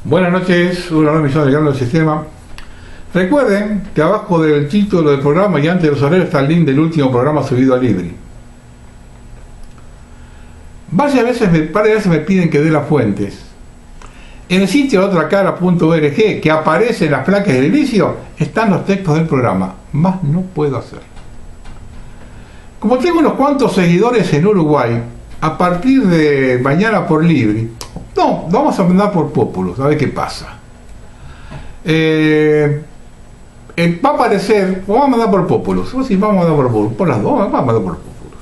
Buenas noches, una nueva emisión del Grano del Sistema. Recuerden que abajo del título del programa y antes de los horarios está el link del último programa subido a Libri. Varias veces me piden que dé las fuentes. En el sitio otracara.org, que aparece en las placas del inicio, están los textos del programa. Más no puedo hacer. Como tengo unos cuantos seguidores en Uruguay, a partir de mañana por Libri, no, vamos a mandar por Populus, a ver qué pasa. Va a aparecer, o vamos a mandar por Populus, o si vamos a mandar por Populus, por las dos, vamos a mandar por Populus.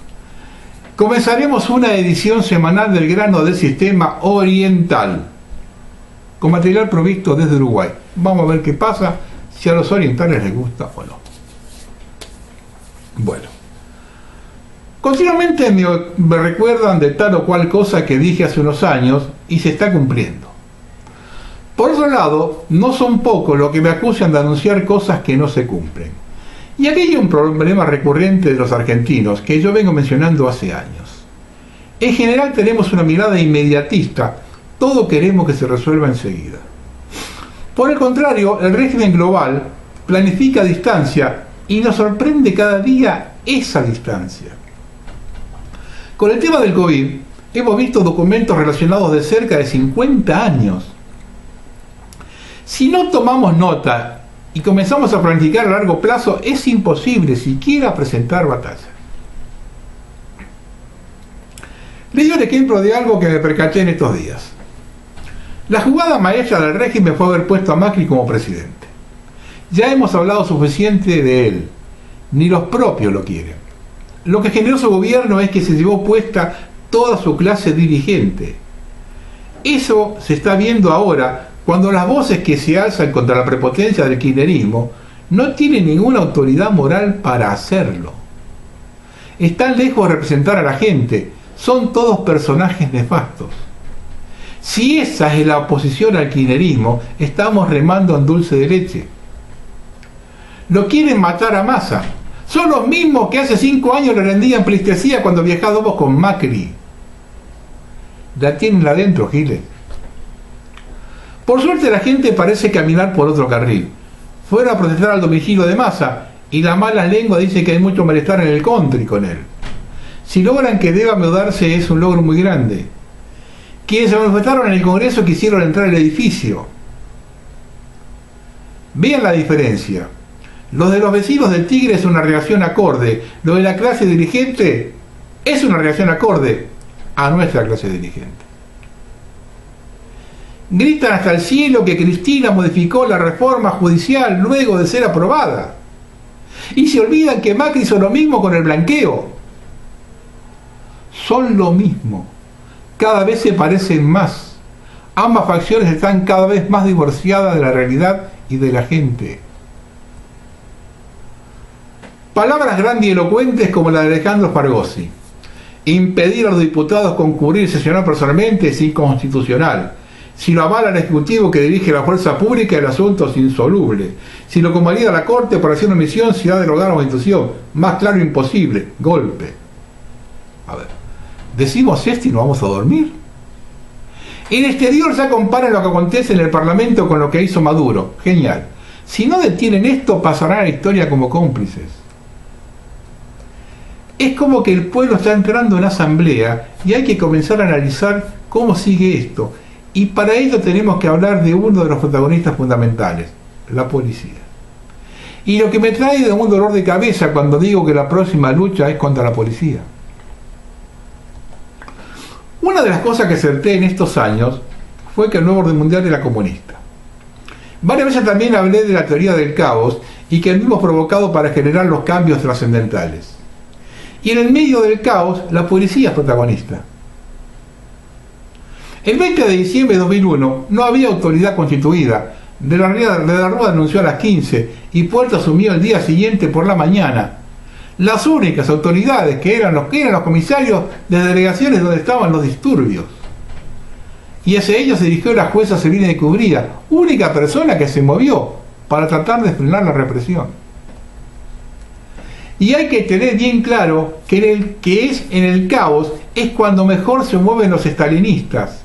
Comenzaremos una edición semanal del Grano del Sistema Oriental, con material provisto desde Uruguay. Vamos a ver qué pasa, si a los orientales les gusta o no. Bueno. Continuamente me recuerdan de tal o cual cosa que dije hace unos años y se está cumpliendo. Por otro lado, no son pocos los que me acusan de anunciar cosas que no se cumplen. Y aquí hay un problema recurrente de los argentinos que yo vengo mencionando hace años. En general tenemos una mirada inmediatista, todo queremos que se resuelva enseguida. Por el contrario, el régimen global planifica a distancia y nos sorprende cada día esa distancia. Con el tema del COVID, hemos visto documentos relacionados de cerca de 50 años. Si no tomamos nota y comenzamos a planificar a largo plazo, es imposible siquiera presentar batalla. Les doy un ejemplo de algo que me percaté en estos días. La jugada maestra del régimen fue haber puesto a Macri como presidente. Ya hemos hablado suficiente de él, ni los propios lo quieren. Lo que generó su gobierno es que se llevó puesta toda su clase dirigente. Eso se está viendo ahora cuando las voces que se alzan contra la prepotencia del kirchnerismo no tienen ninguna autoridad moral para hacerlo. Están lejos de representar a la gente, son todos personajes nefastos. Si esa es la oposición al kirchnerismo, estamos remando en dulce de leche. Lo quieren matar a Massa. Son los mismos que hace 5 años le rendían pleistesía cuando viajábamos con Macri. La tienen adentro, Giles. Por suerte la gente parece caminar por otro carril. Fueron a protestar al domicilio de Massa y la mala lengua dice que hay mucho malestar en el country con él. Si logran que deba mudarse es un logro muy grande. Quienes se manifestaron en el Congreso quisieron entrar al edificio. Vean la diferencia. Los de los vecinos del Tigre es una reacción acorde. Lo de la clase dirigente es una reacción acorde a nuestra clase dirigente. Gritan hasta el cielo que Cristina modificó la reforma judicial luego de ser aprobada. Y se olvidan que Macri hizo lo mismo con el blanqueo. Son lo mismo. Cada vez se parecen más. Ambas facciones están cada vez más divorciadas de la realidad y de la gente. Palabras grandilocuentes como la de Alejandro Spargossi. Impedir a los diputados concurrir y sesionar personalmente es inconstitucional. Si lo avala el Ejecutivo que dirige la fuerza pública, el asunto es insoluble. Si lo convalida la Corte por hacer una omisión, se ha de derogar la Constitución. Más claro imposible. Golpe. A ver, decimos esto y nos vamos a dormir. En el exterior ya comparan lo que acontece en el Parlamento con lo que hizo Maduro. Genial. Si no detienen esto, pasará a la historia como cómplices. Es como que el pueblo está entrando en asamblea y hay que comenzar a analizar cómo sigue esto. Y para ello tenemos que hablar de uno de los protagonistas fundamentales, la policía. Y lo que me trae de un dolor de cabeza cuando digo que la próxima lucha es contra la policía. Una de las cosas que acerté en estos años fue que el nuevo orden mundial era comunista. Varias veces también hablé de la teoría del caos y que el mismo es provocado para generar los cambios trascendentales. Y en el medio del caos, la policía es protagonista. El 20 de diciembre de 2001 no había autoridad constituida. De la Rúa anunció a las 15 y Puerto asumió el día siguiente por la mañana. Las únicas autoridades que eran los comisarios de delegaciones donde estaban los disturbios. Y hacia ellos se dirigió la jueza Celina de Cubría, única persona que se movió para tratar de frenar la represión. Y hay que tener bien claro que en el caos es cuando mejor se mueven los estalinistas.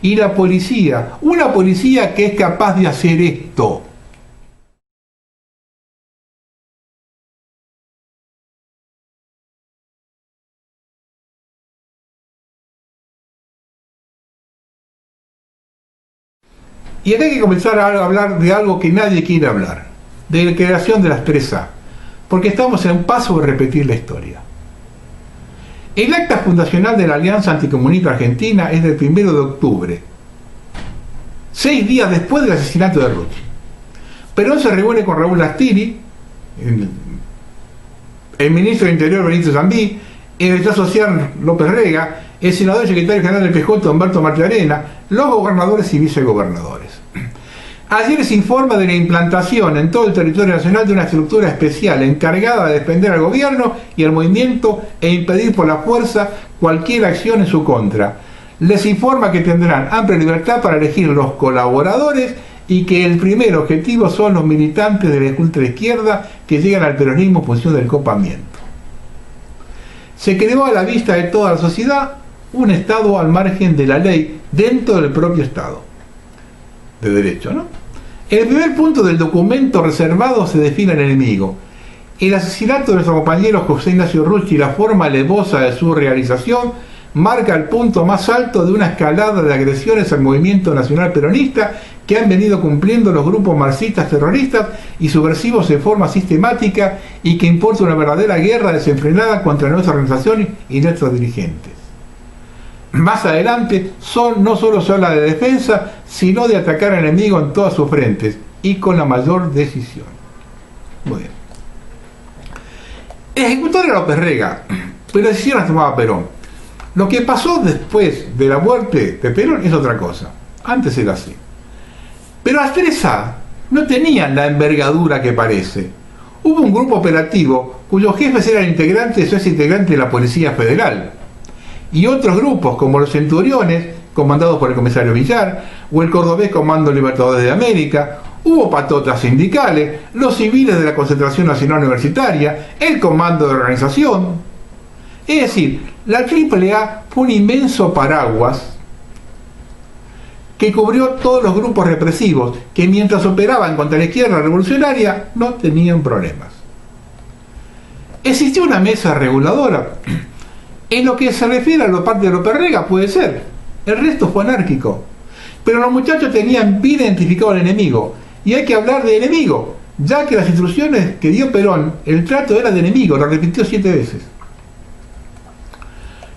y la policía, una policía que es capaz de hacer esto. Y acá hay que comenzar a hablar de algo que nadie quiere hablar, de la creación de las 3A, porque estamos en un paso de repetir la historia. El acta fundacional de la Alianza Anticomunista Argentina es del 1 de octubre, 6 días después del asesinato de Rucci. Perón se reúne con Raúl Lastiri, el ministro del Interior Benito Zambí, el director social López Rega, el senador y secretario general del PJ Humberto Martiarena, los gobernadores y vicegobernadores. Ayer se informa de la implantación en todo el territorio nacional de una estructura especial encargada de defender al gobierno y al movimiento e impedir por la fuerza cualquier acción en su contra. Les informa que tendrán amplia libertad para elegir los colaboradores y que el primer objetivo son los militantes de la ultraizquierda que llegan al peronismo en función del copamiento. Se creó a la vista de toda la sociedad un Estado al margen de la ley, dentro del propio Estado de derecho, ¿no? En el primer punto del documento reservado se define el enemigo. El asesinato de nuestro compañero José Ignacio Rucci y la forma alevosa de su realización marca el punto más alto de una escalada de agresiones al movimiento nacional peronista que han venido cumpliendo los grupos marxistas terroristas y subversivos de forma sistemática y que importa una verdadera guerra desenfrenada contra nuestra organización y nuestros dirigentes. Más adelante, no solo se habla de defensa, sino de atacar al enemigo en todas sus frentes y con la mayor decisión. Muy bien. El ejecutor era López Rega, pero la decisión la tomaba Perón. Lo que pasó después de la muerte de Perón es otra cosa. Antes era así. Pero las 3A no tenían la envergadura que parece. Hubo un grupo operativo cuyos jefes eran integrantes o exintegrantes de la Policía Federal. Y otros grupos, como los Centuriones, comandados por el comisario Villar, o el cordobés Comando Libertadores de América. Hubo patotas sindicales, los civiles de la Concentración Nacional Universitaria, el Comando de Organización. Es decir, la AAA fue un inmenso paraguas que cubrió todos los grupos represivos que mientras operaban contra la izquierda revolucionaria no tenían problemas. Existió una mesa reguladora. En lo que se refiere a la parte de López Rega puede ser, el resto fue anárquico. Pero los muchachos tenían bien identificado al enemigo, y hay que hablar de enemigo, ya que las instrucciones que dio Perón, el trato era de enemigo, lo repitió 7 veces.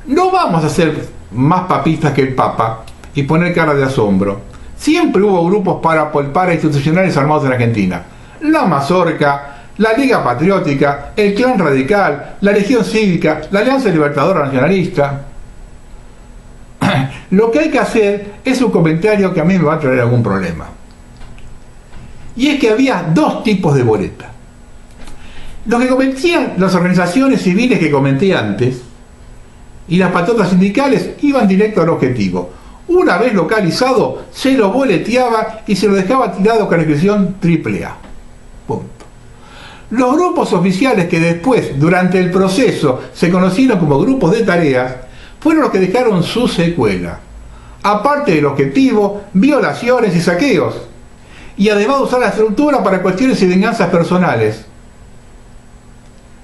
No vamos a ser más papistas que el Papa y poner cara de asombro. Siempre hubo grupos parainstitucionales armados en Argentina. La Mazorca, la Liga Patriótica, el Clan Radical, la Legión Cívica, la Alianza Libertadora Nacionalista. Lo que hay que hacer es un comentario que a mí me va a traer algún problema. Y es que había 2 tipos de boleta. Lo que cometían las organizaciones civiles que comenté antes y las patotas sindicales iban directo al objetivo. Una vez localizado, se lo boleteaba y se lo dejaba tirado con la inscripción AAA. Punto. Los grupos oficiales que después, durante el proceso, se conocieron como grupos de tareas, fueron los que dejaron su secuela. Aparte del objetivo, violaciones y saqueos. Y además de usar la estructura para cuestiones y venganzas personales.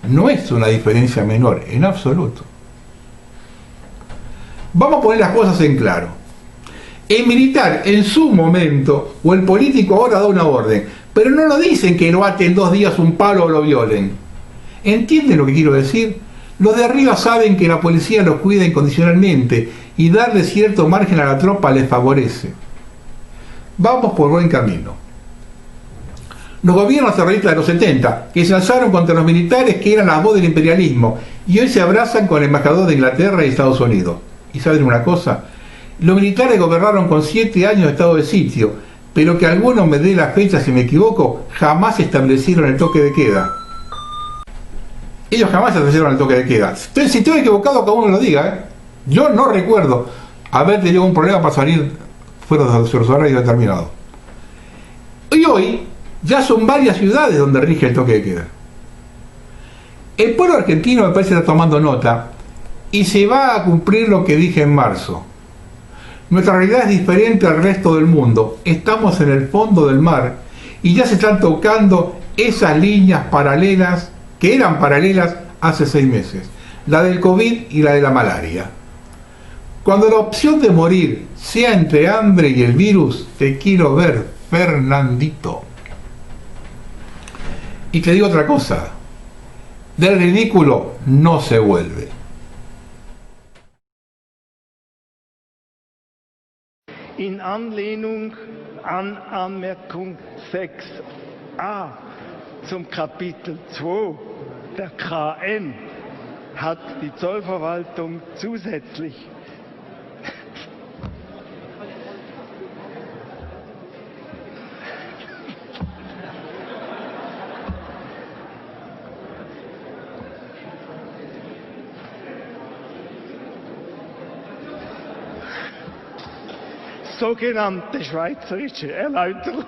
No es una diferencia menor, en absoluto. Vamos a poner las cosas en claro. El militar en su momento, o el político ahora da una orden, pero no lo dicen que lo aten 2 días un palo o lo violen. ¿Entienden lo que quiero decir? Los de arriba saben que la policía los cuida incondicionalmente y darle cierto margen a la tropa les favorece. Vamos por buen camino. Los gobiernos terroristas de los 70, que se alzaron contra los militares que eran la voz del imperialismo, y hoy se abrazan con el embajador de Inglaterra y Estados Unidos. ¿Y saben una cosa? Los militares gobernaron con 7 años de estado de sitio, pero que algunos me dé la fecha si me equivoco, jamás establecieron el toque de queda. Ellos jamás establecieron el toque de queda. Entonces, si estoy equivocado, cada uno lo diga, ¿eh? Yo no recuerdo haber tenido un problema para salir fuera de los horarios determinados. Y hoy ya son varias ciudades donde rige el toque de queda. El pueblo argentino me parece que está tomando nota y se va a cumplir lo que dije en marzo. Nuestra realidad es diferente al resto del mundo. Estamos en el fondo del mar y ya se están tocando esas líneas paralelas que eran paralelas hace 6 meses, la del COVID y la de la malaria. Cuando la opción de morir sea entre hambre y el virus, te quiero ver, Fernandito. Y te digo otra cosa, del ridículo no se vuelve. In Anlehnung an Anmerkung 6a zum Kapitel 2 der KM hat die Zollverwaltung zusätzlich sogenannte schweizerische Erläuterung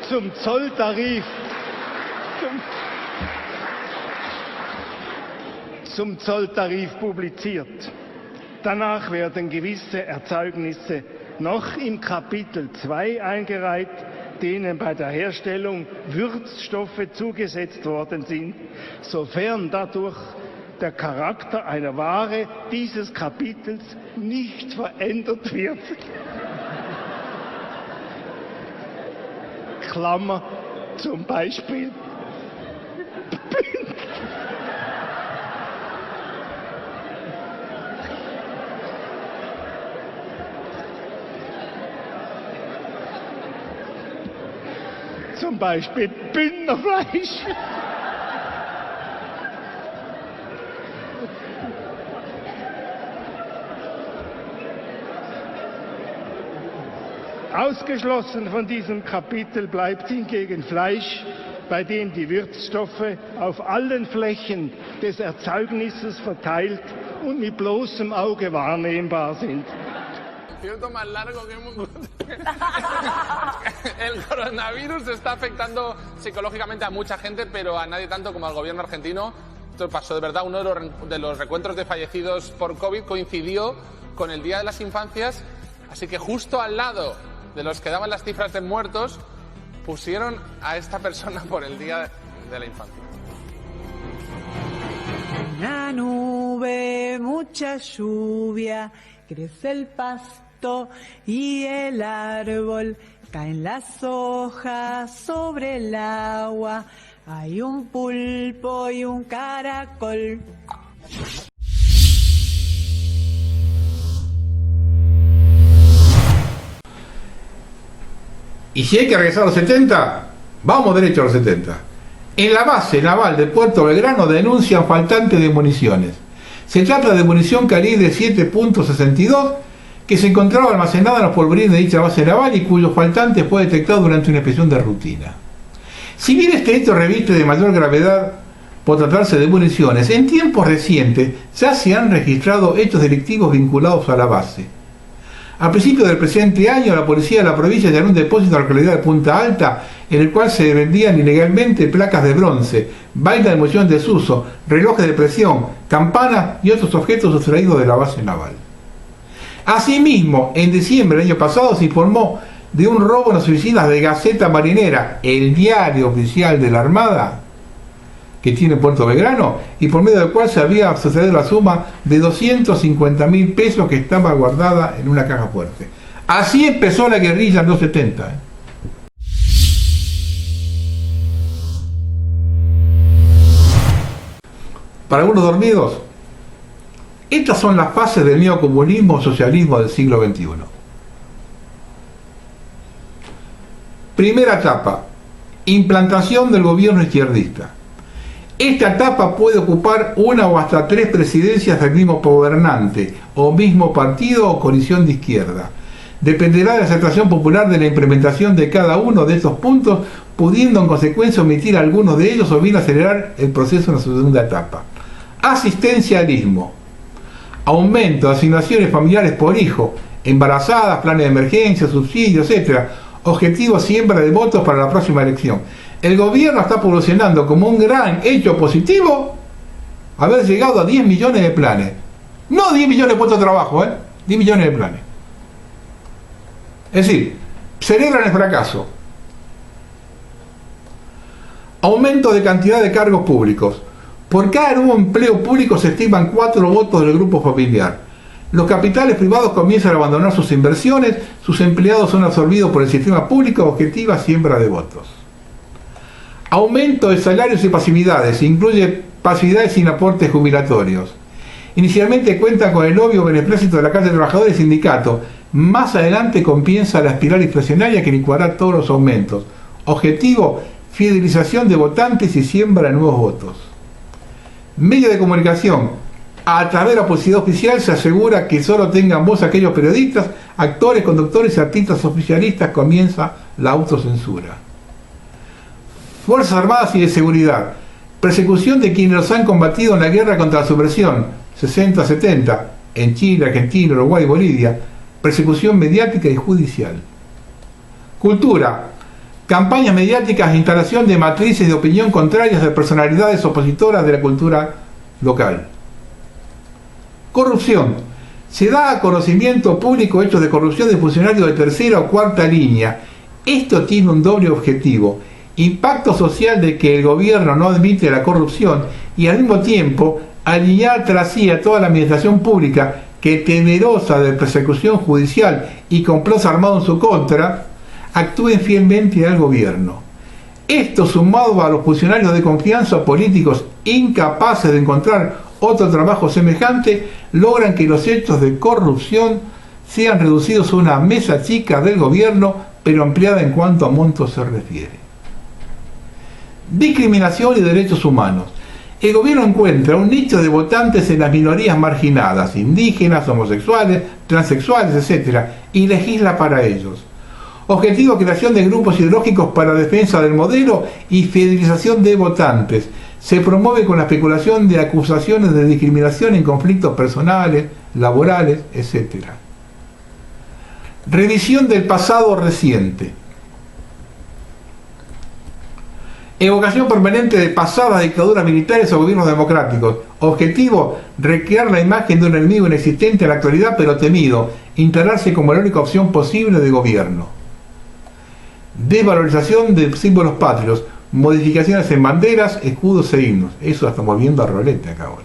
zum Zolltarif publiziert. Danach werden gewisse Erzeugnisse noch im Kapitel 2 eingereiht, denen bei der Herstellung Würzstoffe zugesetzt worden sind, sofern dadurch der Charakter einer Ware dieses Kapitels nicht verändert wird. Klammer, zum Beispiel Bündnerfleisch. Ausgeschlossen von diesem Kapitel bleibt hingegen Fleisch, bei dem die Würzstoffe auf allen Flächen des Erzeugnisses verteilt und mit bloßem Auge wahrnehmbar sind. Cierto más largo que un mundo. El coronavirus está afectando psicológicamente a mucha gente, pero a nadie tanto como al gobierno argentino. Esto pasó de verdad, uno de los recuentos de fallecidos por COVID coincidió con el Día de las Infancias, así que justo al lado de los que daban las cifras de muertos, pusieron a esta persona por el Día de la Infancia. Una nube, mucha lluvia, crece el pasto y el árbol, caen las hojas sobre el agua, hay un pulpo y un caracol. Y si hay que regresar a los 70, vamos derecho a los 70. En la base naval de Puerto Belgrano denuncian faltante de municiones. Se trata de munición calibre 7.62 que se encontraba almacenada en los polvorines de dicha base naval y cuyo faltante fue detectado durante una inspección de rutina. Si bien este hecho reviste de mayor gravedad por tratarse de municiones, en tiempos recientes ya se han registrado hechos delictivos vinculados a la base. A principios del presente año, la policía de la provincia llenó un depósito en la localidad de Punta Alta, en el cual se vendían ilegalmente placas de bronce, vainas de munición en desuso, relojes de presión, campanas y otros objetos sustraídos de la base naval. Asimismo, en diciembre del año pasado se informó de un robo en las oficinas de Gaceta Marinera, el diario oficial de la Armada, que tiene Puerto Belgrano, y por medio del cual se había sucedido la suma de 250.000 pesos que estaba guardada en una caja fuerte. Así empezó la guerrilla en los 70. Para algunos dormidos, estas son las fases del neocomunismo o socialismo del siglo XXI. Primera etapa, implantación del gobierno izquierdista. Esta etapa puede ocupar una o hasta 3 presidencias del mismo gobernante, o mismo partido o coalición de izquierda. Dependerá de la aceptación popular de la implementación de cada uno de estos puntos, pudiendo en consecuencia omitir algunos de ellos o bien acelerar el proceso en la segunda etapa. Asistencialismo. Aumento de asignaciones familiares por hijo, embarazadas, planes de emergencia, subsidios, etc. Objetivo siembra de votos para la próxima elección. El gobierno está promocionando como un gran hecho positivo haber llegado a 10 millones de planes. No 10 millones de puestos de trabajo, 10 millones de planes. Es decir, celebran el fracaso. Aumento de cantidad de cargos públicos. Por cada nuevo empleo público se estiman 4 votos del grupo familiar. Los capitales privados comienzan a abandonar sus inversiones, sus empleados son absorbidos por el sistema público, objetiva siembra de votos. Aumento de salarios y pasividades, incluye pasividades sin aportes jubilatorios. Inicialmente cuenta con el obvio beneplácito de la clase trabajadora y sindicato. Más adelante comienza la espiral inflacionaria que licuará todos los aumentos. Objetivo, fidelización de votantes y siembra de nuevos votos. Medio de comunicación. A través de la publicidad oficial se asegura que solo tengan voz aquellos periodistas, actores, conductores y artistas oficialistas. Comienza la autocensura. Fuerzas Armadas y de Seguridad. Persecución de quienes los han combatido en la guerra contra la subversión. 60-70. En Chile, Argentina, Uruguay y Bolivia. Persecución mediática y judicial. Cultura. Campañas mediáticas e instalación de matrices de opinión contrarias de personalidades opositoras de la cultura local. Corrupción. Se da a conocimiento público hechos de corrupción de funcionarios de tercera o cuarta línea. Esto tiene un doble objetivo. Impacto social de que el gobierno no admite la corrupción y al mismo tiempo alinear tras sí a toda la administración pública que, temerosa de persecución judicial y complot armado en su contra, actúen fielmente al gobierno. Esto, sumado a los funcionarios de confianza políticos incapaces de encontrar otro trabajo semejante, logran que los hechos de corrupción sean reducidos a una mesa chica del gobierno, pero ampliada en cuanto a montos se refiere. Discriminación y derechos humanos. El gobierno encuentra un nicho de votantes en las minorías marginadas, indígenas, homosexuales, transexuales, etc., y legisla para ellos. Objetivo: creación de grupos ideológicos para defensa del modelo y fidelización de votantes. Se promueve con la especulación de acusaciones de discriminación en conflictos personales, laborales, etc. Revisión del pasado reciente. Evocación permanente de pasadas dictaduras militares o gobiernos democráticos. Objetivo: recrear la imagen de un enemigo inexistente en la actualidad pero temido, instalarse como la única opción posible de gobierno. Desvalorización de símbolos patrios, modificaciones en banderas, escudos e himnos. Eso la estamos viendo a rolete acá ahora.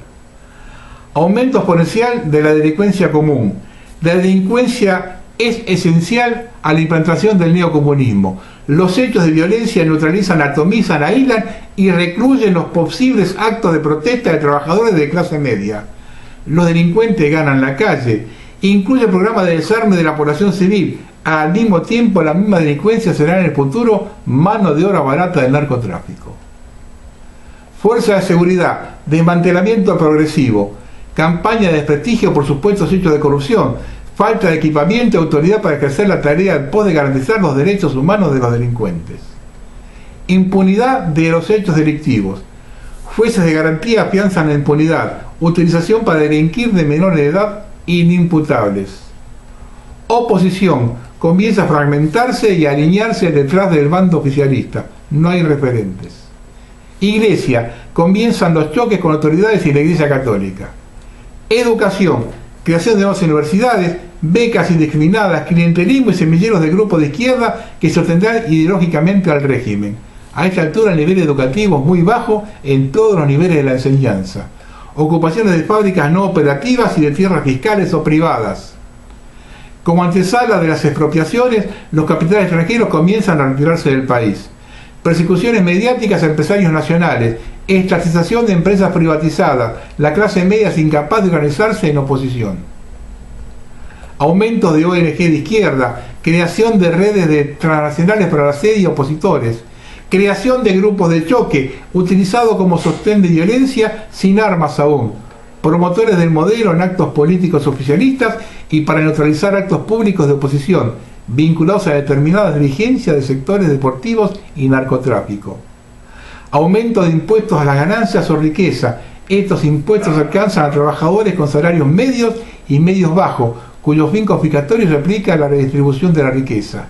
Aumento exponencial de la delincuencia común. La delincuencia es esencial a la implantación del neocomunismo. Los hechos de violencia neutralizan, atomizan, aíslan y recluyen los posibles actos de protesta de trabajadores de clase media. Los delincuentes ganan la calle. Incluye el programa de desarme de la población civil. Al mismo tiempo, la misma delincuencia será en el futuro mano de obra barata del narcotráfico. Fuerza de seguridad, desmantelamiento progresivo, campaña de desprestigio por supuestos hechos de corrupción, falta de equipamiento y autoridad para ejercer la tarea en pos de garantizar los derechos humanos de los delincuentes. Impunidad de los hechos delictivos. Jueces de garantía afianzan la impunidad. Utilización para delinquir de menores de edad inimputables. Oposición. Comienza a fragmentarse y a alinearse detrás del bando oficialista. No hay referentes. Iglesia. Comienzan los choques con autoridades y la Iglesia Católica. Educación. Creación de nuevas universidades, becas indiscriminadas, clientelismo y semilleros de grupos de izquierda que sostendrán ideológicamente al régimen. A esta altura el nivel educativo es muy bajo en todos los niveles de la enseñanza. Ocupaciones de fábricas no operativas y de tierras fiscales o privadas. Como antesala de las expropiaciones, los capitales extranjeros comienzan a retirarse del país. Persecuciones mediáticas a empresarios nacionales, estatización de empresas privatizadas, la clase media es incapaz de organizarse en oposición. Aumento de ONG de izquierda, creación de redes de transnacionales para la sede y opositores, creación de grupos de choque, utilizado como sostén de violencia sin armas aún, promotores del modelo en actos políticos oficialistas y para neutralizar actos públicos de oposición, vinculados a determinadas dirigencias de sectores deportivos y narcotráfico. Aumento de impuestos a las ganancias o riqueza. Estos impuestos alcanzan a trabajadores con salarios medios y medios bajos, cuyo fin confiscatorio replica la redistribución de la riqueza.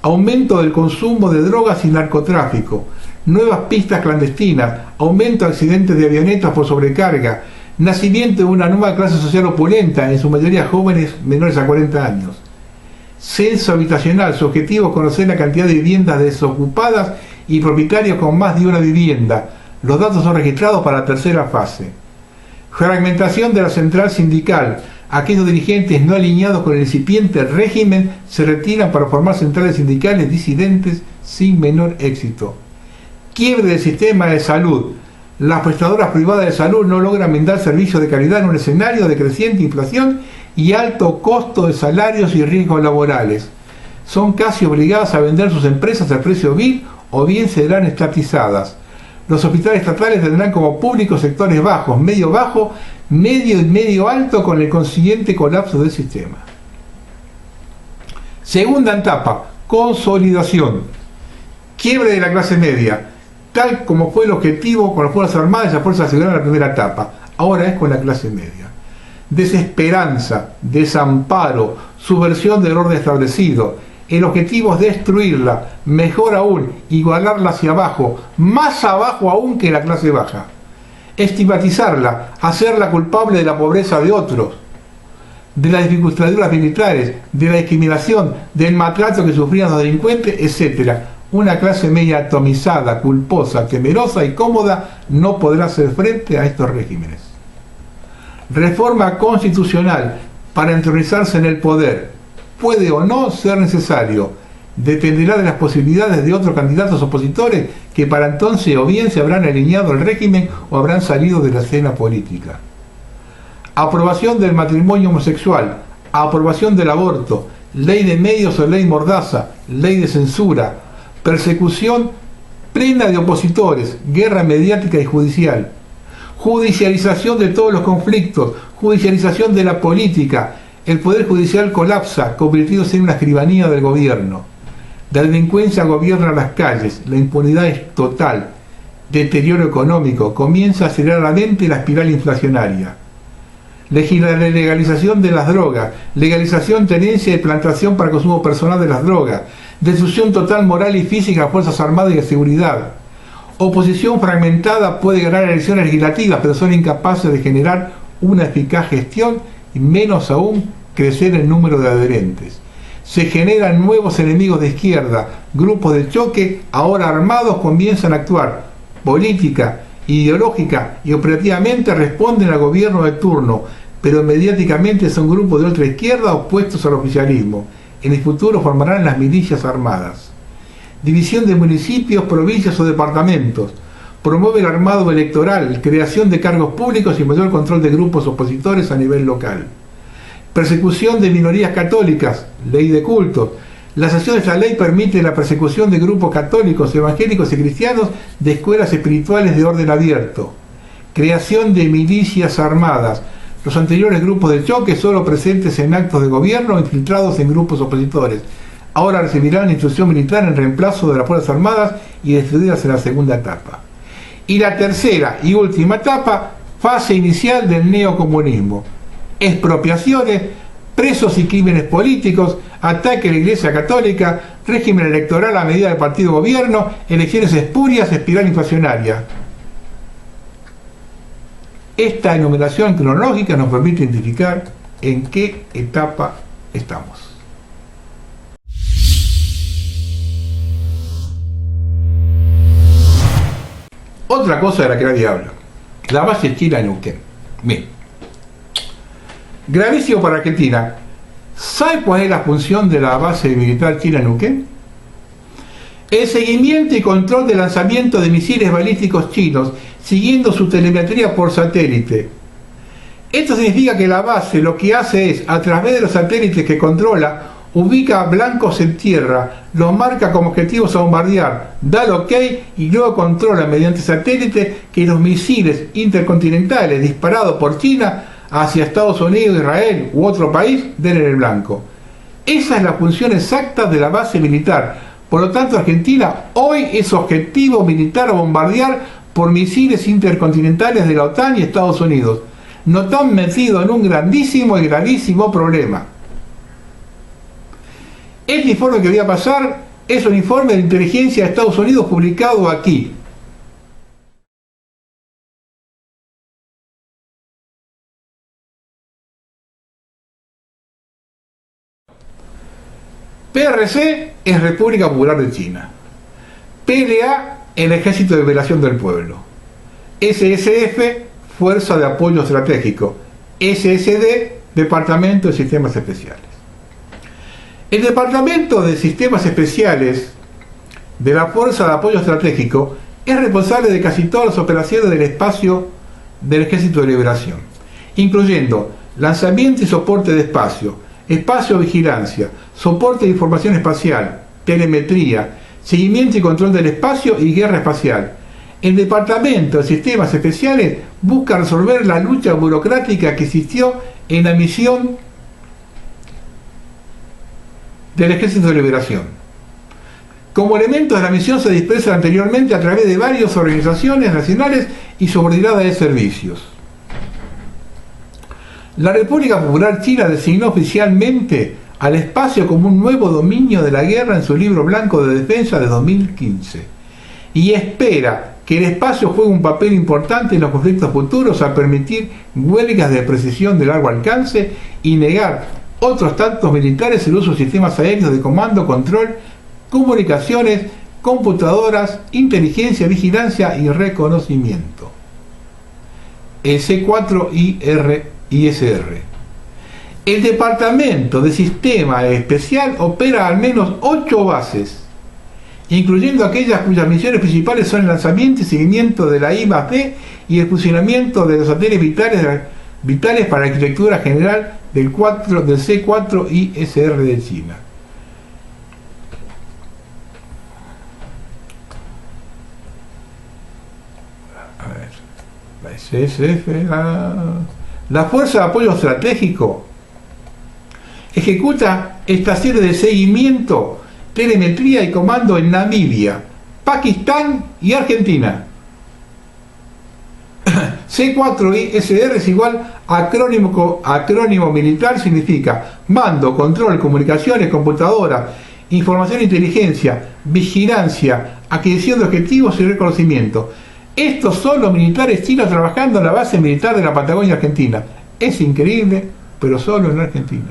Aumento del consumo de drogas y narcotráfico. nuevas pistas clandestinas, aumento de accidentes de avionetas por sobrecarga, nacimiento de una nueva clase social opulenta, en su mayoría jóvenes menores a 40 años. Censo habitacional, su objetivo es conocer la cantidad de viviendas desocupadas y propietarios con más de una vivienda. Los datos son registrados para la tercera fase. Fragmentación de la central sindical. Aquellos dirigentes no alineados con el incipiente régimen se retiran para formar centrales sindicales disidentes sin menor éxito. Quiebre del sistema de salud. Las prestadoras privadas de salud no logran brindar servicios de calidad en un escenario de creciente inflación y alto costo de salarios y riesgos laborales. Son casi obligadas a vender sus empresas al precio vil o bien serán estatizadas. Los hospitales estatales tendrán como públicos sectores bajos, medio bajo, medio y medio alto, con el consiguiente colapso del sistema. Segunda etapa, consolidación. Quiebre de la clase media, tal como fue el objetivo con las Fuerzas Armadas y las Fuerzas Ciudadanas en la primera etapa. Ahora es con la clase media. Desesperanza, desamparo, subversión del orden establecido. El objetivo es destruirla, mejor aún, igualarla hacia abajo, más abajo aún que la clase baja. Estigmatizarla, hacerla culpable de la pobreza de otros, de las dificultades militares, de la discriminación, del maltrato que sufrían los delincuentes, etc. Una clase media atomizada, culposa, temerosa y cómoda no podrá hacer frente a estos regímenes. Reforma constitucional para entronizarse en el poder. Puede o no ser necesario. Dependerá de las posibilidades de otros candidatos opositores que para entonces o bien se habrán alineado al régimen o habrán salido de la escena política. Aprobación del matrimonio homosexual, aprobación del aborto, ley de medios o ley mordaza, ley de censura, persecución plena de opositores, guerra mediática y judicial, judicialización de todos los conflictos, judicialización de la política. El Poder Judicial colapsa, convirtiéndose en una escribanía del gobierno. La delincuencia gobierna las calles, la impunidad es total, deterioro económico, comienza aceleradamente la espiral inflacionaria. La legalización de las drogas, legalización, tenencia y plantación para consumo personal de las drogas, destrucción total moral y física a las Fuerzas Armadas y de Seguridad. Oposición fragmentada puede ganar elecciones legislativas, pero son incapaces de generar una eficaz gestión y menos aún crecer el número de adherentes. Se generan nuevos enemigos de izquierda, grupos de choque ahora armados comienzan a actuar. Política, ideológica y operativamente responden al gobierno de turno, pero mediáticamente son grupos de otra izquierda opuestos al oficialismo. En el futuro formarán las milicias armadas. División de municipios, provincias o departamentos. Promueve el armado electoral, creación de cargos públicos y mayor control de grupos opositores a nivel local. Persecución de minorías católicas, ley de cultos. La sanción de esta ley permite la persecución de grupos católicos, evangélicos y cristianos de escuelas espirituales de orden abierto. Creación de milicias armadas. Los anteriores grupos de choque solo presentes en actos de gobierno o infiltrados en grupos opositores. Ahora recibirán instrucción militar en reemplazo de las Fuerzas Armadas y destruidas en la segunda etapa. Y la tercera y última etapa, fase inicial del neocomunismo. Expropiaciones, presos y crímenes políticos, ataque a la Iglesia Católica, régimen electoral a medida del partido gobierno, elecciones espurias, espiral inflacionaria. Esta enumeración cronológica nos permite identificar en qué etapa estamos. Otra cosa de la que nadie habla, la base china en Neuquén. Bien. Gravísimo para Argentina. ¿Sabe cuál es la función de la base militar china en Neuquén? El seguimiento y control del lanzamiento de misiles balísticos chinos, siguiendo su telemetría por satélite. Esto significa que la base lo que hace es, a través de los satélites que controla, ubica blancos en tierra, los marca como objetivos a bombardear, da el ok y luego controla mediante satélite que los misiles intercontinentales disparados por China hacia Estados Unidos, Israel u otro país den en el blanco. Esa es la función exacta de la base militar. Por lo tanto, Argentina hoy es objetivo militar a bombardear por misiles intercontinentales de la OTAN y Estados Unidos. Nos están metidos en un grandísimo y gravísimo problema. Este informe que voy a pasar Es un informe de inteligencia de Estados Unidos publicado aquí. PRC es República Popular de China. PLA, el Ejército de Liberación del Pueblo. SSF, Fuerza de Apoyo Estratégico. SSD, Departamento de Sistemas Especiales. El Departamento de Sistemas Especiales de la Fuerza de Apoyo Estratégico es responsable de casi todas las operaciones del espacio del Ejército de Liberación, incluyendo lanzamiento y soporte de espacio, espacio de vigilancia, soporte de información espacial, telemetría, seguimiento y control del espacio y guerra espacial. El Departamento de Sistemas Especiales busca resolver la lucha burocrática que existió en la misión del Ejército de Liberación. Como elementos de la misión se dispersan anteriormente a través de varias organizaciones nacionales y subordinadas de servicios. La República Popular China designó oficialmente al espacio como un nuevo dominio de la guerra en su libro blanco de defensa de 2015 y espera que el espacio juegue un papel importante en los conflictos futuros al permitir huelgas de precisión de largo alcance y negar otros tantos militares el uso de sistemas aéreos de comando, control, comunicaciones, computadoras, inteligencia, vigilancia y reconocimiento. El C4ISR. El Departamento de Sistema Especial opera al menos 8 bases, incluyendo aquellas cuyas misiones principales son el lanzamiento y seguimiento de la I+D y el funcionamiento de los satélites vitales para la arquitectura general del C4ISR de China. A ver, la SSF, la Fuerza de Apoyo Estratégico ejecuta estaciones de seguimiento, telemetría y comando en Namibia, Pakistán y Argentina. C4ISR es igual acrónimo militar, significa mando, control, comunicaciones, computadora, información e inteligencia, vigilancia, adquisición de objetivos y reconocimiento. Estos son los militares chinos trabajando en la base militar de la Patagonia Argentina. Es increíble, pero solo en Argentina.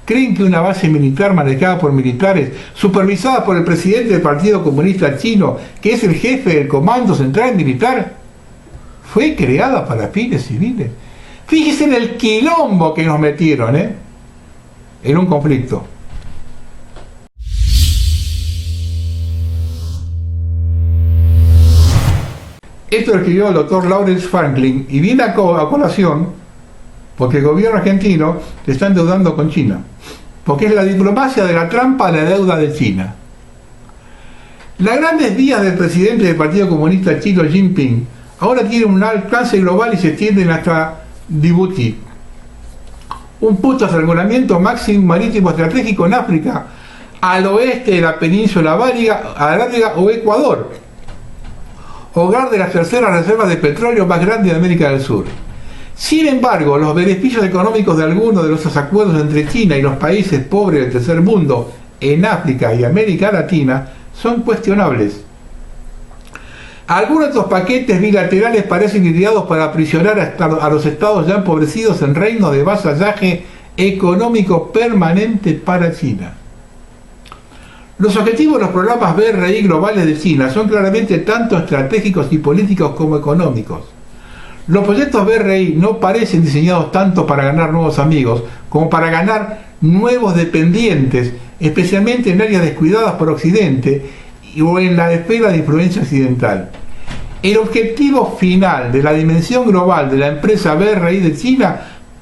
¿Creen que una base militar manejada por militares, supervisada por el presidente del Partido Comunista Chino, que es el jefe del Comando Central Militar, fue creada para fines civiles? Fíjense en el quilombo que nos metieron, en un conflicto. Esto lo escribió el doctor Lawrence Franklin y viene a colación porque el gobierno argentino se está endeudando con China, porque es la diplomacia de la trampa de la deuda de China. Las grandes vías del presidente del Partido Comunista Chino, Xi Jinping, ahora tienen un alcance global y se extienden hasta Djibouti, un punto de aseguramiento máximo marítimo estratégico en África, al oeste de la península arábiga o Ecuador, hogar de las terceras reservas de petróleo más grandes de América del Sur. Sin embargo, los beneficios económicos de algunos de los acuerdos entre China y los países pobres del tercer mundo en África y América Latina son cuestionables. Algunos de estos paquetes bilaterales parecen ideados para aprisionar a los estados ya empobrecidos en reinos de vasallaje económico permanente para China. Los objetivos de los programas BRI globales de China son claramente tanto estratégicos y políticos como económicos. Los proyectos BRI no parecen diseñados tanto para ganar nuevos amigos como para ganar nuevos dependientes, especialmente en áreas descuidadas por Occidente o en la esfera de influencia occidental. El objetivo final de la dimensión global de la empresa BRI de China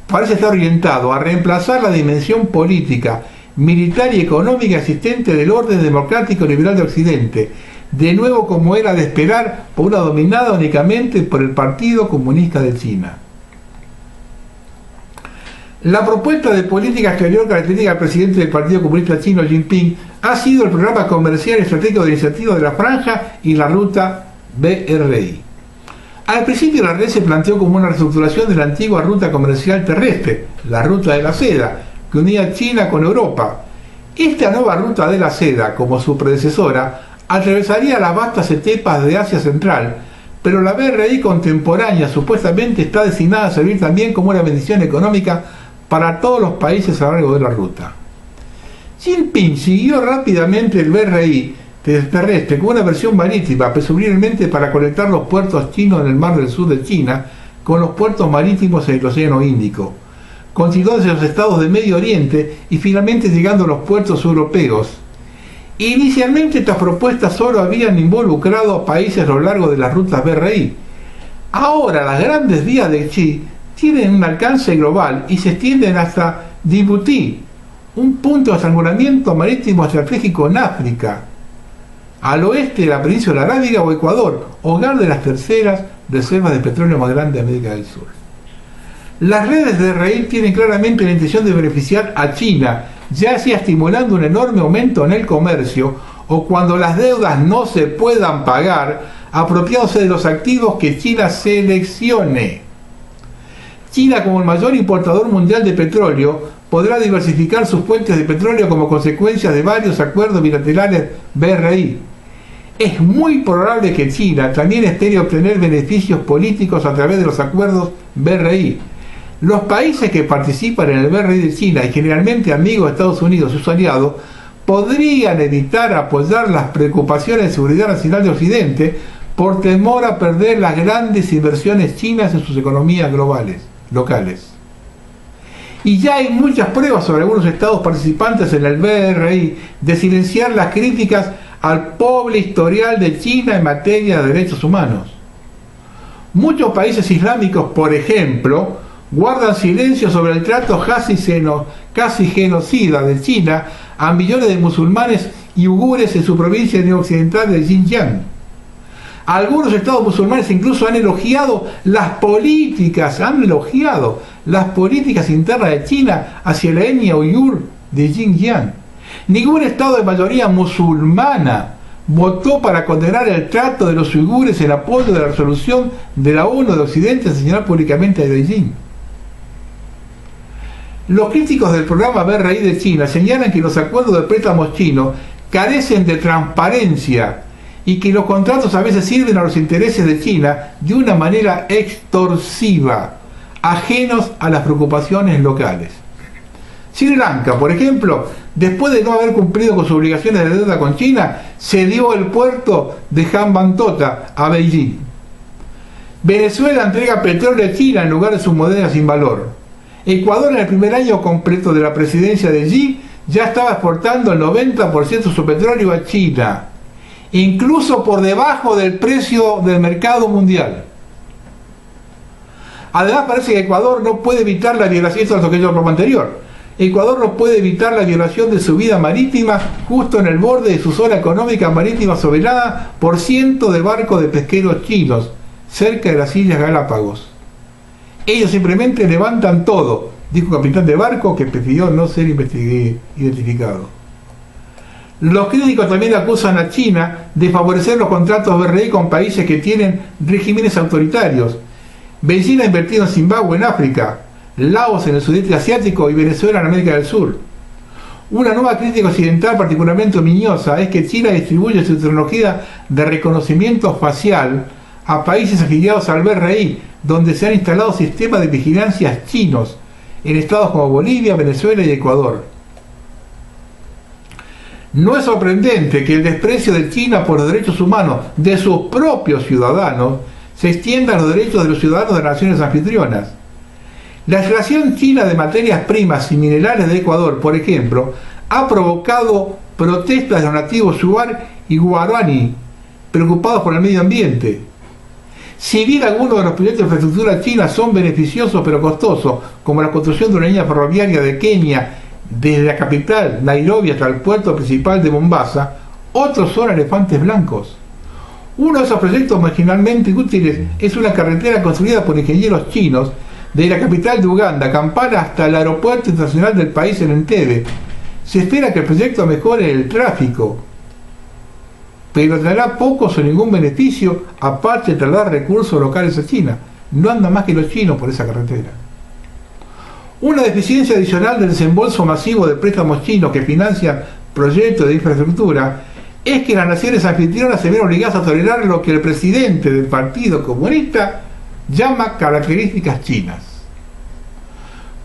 parece estar orientado a reemplazar la dimensión política, militar y económica existente del orden democrático liberal de Occidente, de nuevo como era de esperar por una dominada únicamente por el Partido Comunista de China. La propuesta de política exterior característica del presidente del Partido Comunista Chino, Xi Jinping, ha sido el programa comercial estratégico de iniciativa de la Franja y la ruta BRI. Al principio la red se planteó como una reestructuración de la antigua ruta comercial terrestre, la ruta de la seda, que unía China con Europa, Esta nueva ruta de la seda, como su predecesora, atravesaría las vastas estepas de Asia Central, pero la BRI contemporánea supuestamente está destinada a servir también como una bendición económica para todos los países a lo largo de la ruta. Xi Jinping siguió rápidamente el BRI terrestre con una versión marítima, presumiblemente para conectar los puertos chinos en el mar del sur de China con los puertos marítimos en el Océano Índico, continuándose los estados de Medio Oriente y finalmente llegando a los puertos europeos. Inicialmente estas propuestas solo habían involucrado a países a lo largo de las rutas BRI. Ahora las grandes vías de Xi tienen un alcance global y se extienden hasta Djibouti, un punto de estrangulamiento marítimo estratégico en África, al oeste de la península arábiga o Ecuador, hogar de las terceras reservas de petróleo más grandes de América del Sur. Las redes de BRI tienen claramente la intención de beneficiar a China, ya sea estimulando un enorme aumento en el comercio o cuando las deudas no se puedan pagar, apropiándose de los activos que China seleccione. China, como el mayor importador mundial de petróleo, podrá diversificar sus fuentes de petróleo como consecuencia de varios acuerdos bilaterales BRI. Es muy probable que China también espere obtener beneficios políticos a través de los acuerdos BRI. Los países que participan en el BRI de China, y generalmente amigos de Estados Unidos y sus aliados, podrían evitar apoyar las preocupaciones de seguridad nacional de Occidente por temor a perder las grandes inversiones chinas en sus economías locales. Y ya hay muchas pruebas sobre algunos estados participantes en el BRI de silenciar las críticas al pobre historial de China en materia de derechos humanos. Muchos países islámicos, por ejemplo, guardan silencio sobre el trato casi genocida de China a millones de musulmanes y uigures en su provincia neoccidental de Xinjiang. Algunos estados musulmanes incluso han elogiado las políticas internas de China hacia la etnia uigur de Xinjiang. Ningún estado de mayoría musulmana votó para condenar el trato de los uigures en apoyo de la resolución de la ONU de Occidente a señalar públicamente a Beijing. Los críticos del programa BRI de China señalan que los acuerdos de préstamos chinos carecen de transparencia y que los contratos a veces sirven a los intereses de China de una manera extorsiva, ajenos a las preocupaciones locales. Sri Lanka, por ejemplo, después de no haber cumplido con sus obligaciones de deuda con China, cedió el puerto de Hambantota a Beijing. Venezuela entrega petróleo a China en lugar de sus monedas sin valor. Ecuador, en el primer año completo de la presidencia de Xi, ya estaba exportando el 90% de su petróleo a China, incluso por debajo del precio del mercado mundial. Además, parece que Ecuador no puede evitar la violación, esto es lo que yo propongo anterior, Ecuador no puede evitar la violación de su vida marítima justo en el borde de su zona económica marítima soberana por cientos de barcos de pesqueros chinos, cerca de las Islas Galápagos. Ellos simplemente levantan todo, dijo un capitán de barco que pidió no ser identificado. Los críticos también acusan a China de favorecer los contratos BRI con países que tienen regímenes autoritarios. Beijing ha invertido en Zimbabue en África, Laos en el sudeste asiático y Venezuela en América del Sur. Una nueva crítica occidental particularmente ominosa es que China distribuye su tecnología de reconocimiento facial a países afiliados al BRI, donde se han instalado sistemas de vigilancia chinos en estados como Bolivia, Venezuela y Ecuador. No es sorprendente que el desprecio de China por los derechos humanos de sus propios ciudadanos se extienda a los derechos de los ciudadanos de las naciones anfitrionas. La extracción china de materias primas y minerales de Ecuador, por ejemplo, ha provocado protestas de los nativos Shuar y Guarani, preocupados por el medio ambiente. Si bien algunos de los proyectos de infraestructura china son beneficiosos pero costosos, como la construcción de una línea ferroviaria de Kenia desde la capital, Nairobi, hasta el puerto principal de Mombasa, otros son elefantes blancos. Uno de esos proyectos marginalmente útiles es una carretera construida por ingenieros chinos de la capital de Uganda, Kampala, hasta el aeropuerto internacional del país en Entebbe. Se espera que el proyecto mejore el tráfico, pero traerá pocos o ningún beneficio, aparte de trasladar recursos locales a China. No andan más que los chinos por esa carretera. Una deficiencia adicional del desembolso masivo de préstamos chinos que financian proyectos de infraestructura es que las naciones anfitrionas se ven obligadas a tolerar lo que el presidente del Partido Comunista llama características chinas.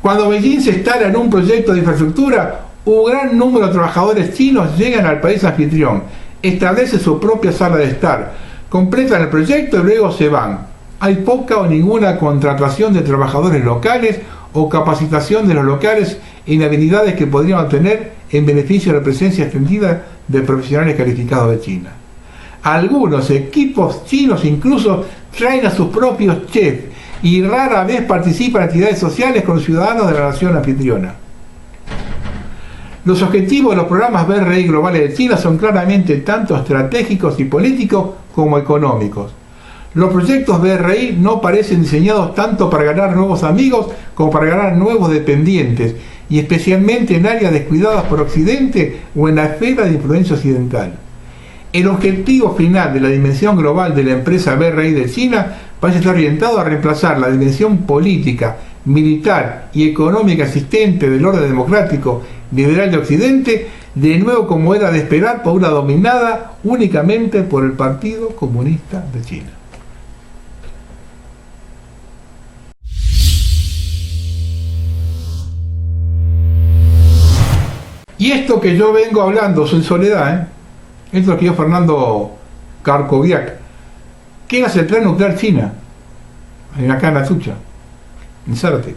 Cuando Beijing se instala en un proyecto de infraestructura, un gran número de trabajadores chinos llegan al país anfitrión, establece su propia sala de estar, completan el proyecto y luego se van. Hay poca o ninguna contratación de trabajadores locales o capacitación de los locales en habilidades que podrían obtener en beneficio de la presencia extendida de profesionales calificados de China. Algunos equipos chinos incluso traen a sus propios chefs y rara vez participan en actividades sociales con ciudadanos de la nación anfitriona. Los objetivos de los programas BRI globales de China son claramente tanto estratégicos y políticos como económicos. Los proyectos BRI no parecen diseñados tanto para ganar nuevos amigos como para ganar nuevos dependientes, y especialmente en áreas descuidadas por Occidente o en la esfera de influencia occidental. El objetivo final de la dimensión global de la empresa BRI de China parece estar orientado a reemplazar la dimensión política, militar y económica existente del orden democrático liberal de Occidente, de nuevo como era de esperar, por una dominada únicamente por el Partido Comunista de China. Y esto que yo vengo hablando en soledad, esto lo escribió Fernando Karkoviak, que era la central nuclear china, acá en Atucha, en Zárate.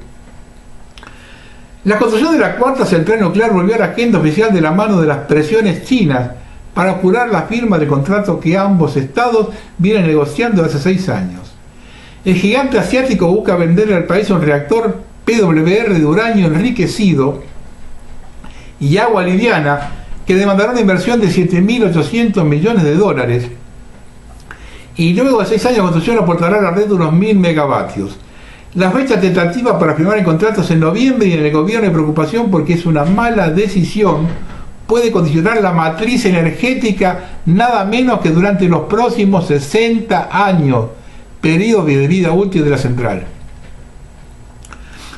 La construcción de la cuarta central nuclear volvió a la agenda oficial de la mano de las presiones chinas para apurar la firma del contrato que ambos estados vienen negociando hace 6 años. El gigante asiático busca venderle al país un reactor PWR de uranio enriquecido y agua liviana que demandará una inversión de 7.800 millones de dólares, y luego de 6 años de construcción aportará a la red unos 1.000 megavatios. La fecha tentativa para firmar el contrato es en noviembre, y en el gobierno hay preocupación porque es una mala decisión, puede condicionar la matriz energética nada menos que durante los próximos 60 años, periodo de vida útil de la central.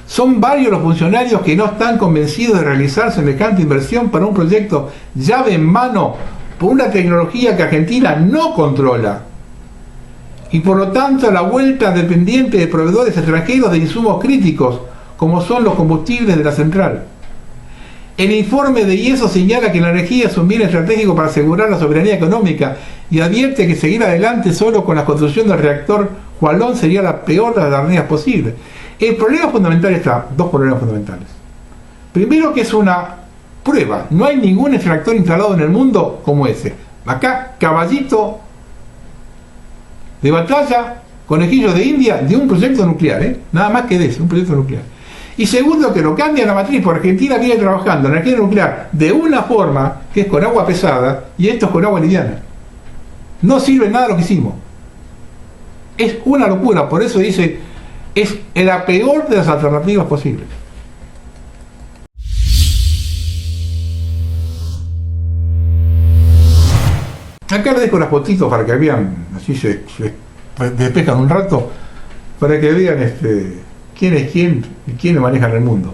Son varios los funcionarios que no están convencidos de realizar semejante inversión para un proyecto llave en mano por una tecnología que Argentina no controla, y por lo tanto la vuelta dependiente de proveedores extranjeros de insumos críticos, como son los combustibles de la central. El informe de IESO señala que la energía es un bien estratégico para asegurar la soberanía económica y advierte que seguir adelante solo con la construcción del reactor Hualong sería la peor de las arneas posibles. El problema fundamental está, dos problemas fundamentales. Primero, que es una prueba, no hay ningún extractor instalado en el mundo como ese. Acá, caballito de batalla, conejillo de India, de un proyecto nuclear, nada más que de ese, un proyecto nuclear. Y segundo, que lo cambia la matriz, porque Argentina viene trabajando en energía nuclear de una forma que es con agua pesada y esto es con agua liviana. No sirve nada lo que hicimos. Es una locura, por eso dice, es la peor de las alternativas posibles. Acá les dejo las fotitos para que vean, así se despejan un rato, para que vean quién es quién y quiénes manejan el mundo.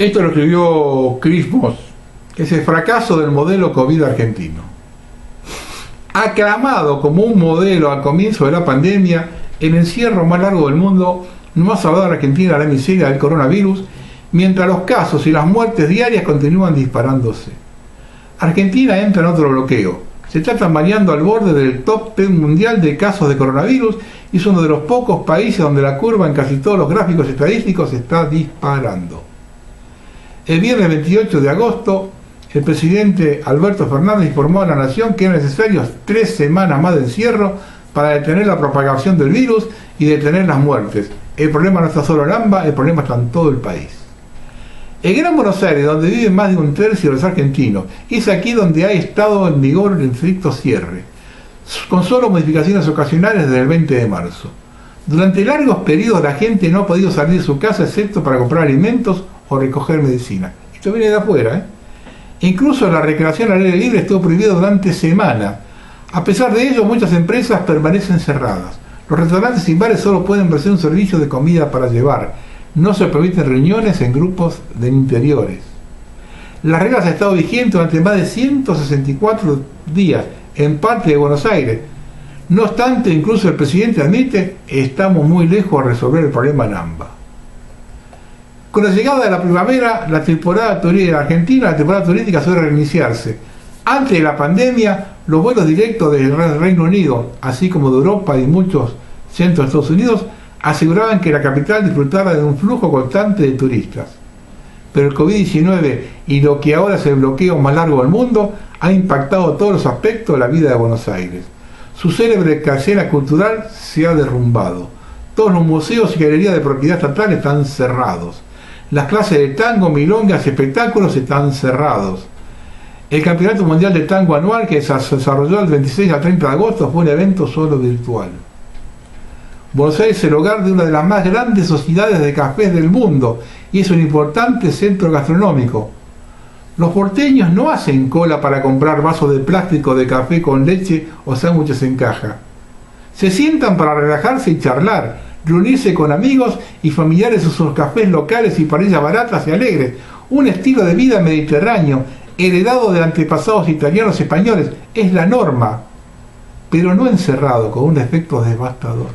Esto lo escribió Chris Moss, que es el fracaso del modelo COVID argentino. Aclamado como un modelo al comienzo de la pandemia, el encierro más largo del mundo no ha salvado a la Argentina de la miseria del coronavirus, mientras los casos y las muertes diarias continúan disparándose. Argentina entra en otro bloqueo. Se está tambaleando al borde del top 10 mundial de casos de coronavirus y es uno de los pocos países donde la curva en casi todos los gráficos estadísticos está disparando. El viernes 28 de agosto, el presidente Alberto Fernández informó a la Nación que eran necesarios 3 semanas más de encierro para detener la propagación del virus y detener las muertes. El problema no está solo en AMBA, el problema está en todo el país. El Gran Buenos Aires, donde viven más de un tercio de los argentinos, es aquí donde ha estado en vigor el estricto cierre, con solo modificaciones ocasionales desde el 20 de marzo. Durante largos periodos la gente no ha podido salir de su casa excepto para comprar alimentos o recoger medicina. Esto viene de afuera, Incluso la recreación al aire libre estuvo prohibida durante semanas. A pesar de ello, muchas empresas permanecen cerradas. Los restaurantes y bares solo pueden ofrecer un servicio de comida para llevar. No se permiten reuniones en grupos de interiores. Las reglas han estado vigentes durante más de 164 días en parte de Buenos Aires. No obstante, incluso el presidente admite, estamos muy lejos de resolver el problema en AMBA. Con la llegada de la primavera, la temporada turística suele reiniciarse. Antes de la pandemia, los vuelos directos del Reino Unido, así como de Europa y muchos centros de Estados Unidos, aseguraban que la capital disfrutara de un flujo constante de turistas. Pero el COVID-19 y lo que ahora es el bloqueo más largo del mundo ha impactado todos los aspectos de la vida de Buenos Aires. Su célebre escena cultural se ha derrumbado. Todos los museos y galerías de propiedad estatal están cerrados. Las clases de tango, milongas y espectáculos están cerrados. El Campeonato Mundial de Tango anual, que se desarrolló del 26 al 30 de agosto, fue un evento solo virtual. Buenos Aires es el hogar de una de las más grandes sociedades de cafés del mundo y es un importante centro gastronómico. Los porteños no hacen cola para comprar vasos de plástico de café con leche o sándwiches en caja. Se sientan para relajarse y charlar, reunirse con amigos y familiares en sus cafés locales y parrillas baratas y alegres, un estilo de vida mediterráneo heredado de antepasados italianos y españoles, es la norma, pero no encerrado con un efecto devastador.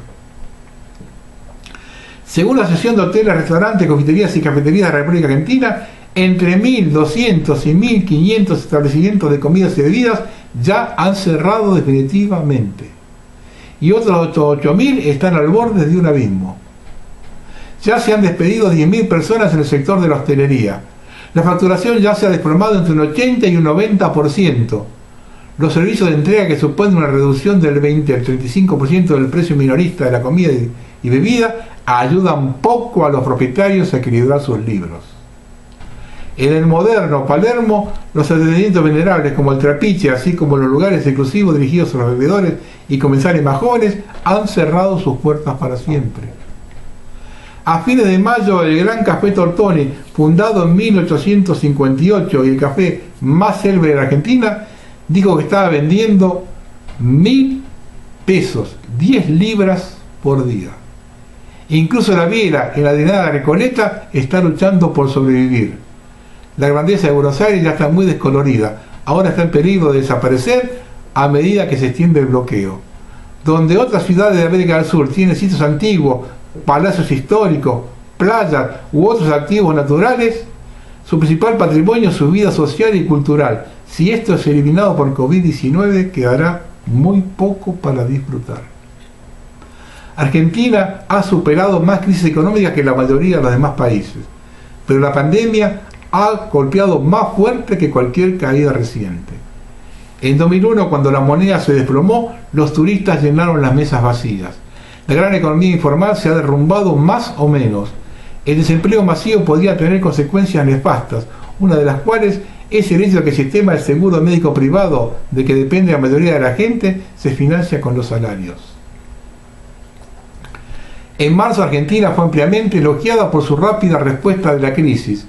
Según la Asociación de Hoteles, Restaurantes, Confiterías y Cafeterías de la República Argentina, entre 1.200 y 1.500 establecimientos de comidas y bebidas ya han cerrado definitivamente. Y otros 8.000 están al borde de un abismo. Ya se han despedido 10.000 personas en el sector de la hostelería. La facturación ya se ha desplomado entre un 80 y un 90%. Los servicios de entrega, que suponen una reducción del 20 al 35% del precio minorista de la comida y bebida, ayudan poco a los propietarios a equilibrar sus libros. En el moderno Palermo, los establecimientos venerables como el Trapiche, así como los lugares exclusivos dirigidos a los bebedores y comensales más jóvenes, han cerrado sus puertas para siempre. A fines de mayo, el Gran Café Tortoni, fundado en 1858 y el café más célebre de la Argentina, dijo que estaba vendiendo 1.000 pesos, 10 libras por día. Incluso la Biela, en la adinerada Recoleta, está luchando por sobrevivir. La grandeza de Buenos Aires ya está muy descolorida, ahora está en peligro de desaparecer a medida que se extiende el bloqueo. Donde otras ciudades de América del Sur tienen sitios antiguos, palacios históricos, playas u otros activos naturales, su principal patrimonio es su vida social y cultural. Si esto es eliminado por COVID-19, quedará muy poco para disfrutar. Argentina ha superado más crisis económicas que la mayoría de los demás países, pero la pandemia ha golpeado más fuerte que cualquier caída reciente. En 2001, cuando la moneda se desplomó, los turistas llenaron las mesas vacías. La gran economía informal se ha derrumbado más o menos. El desempleo masivo podría tener consecuencias nefastas, una de las cuales es el hecho de que el sistema del seguro médico privado, de que depende la mayoría de la gente, se financia con los salarios. En marzo, Argentina fue ampliamente elogiada por su rápida respuesta de la crisis.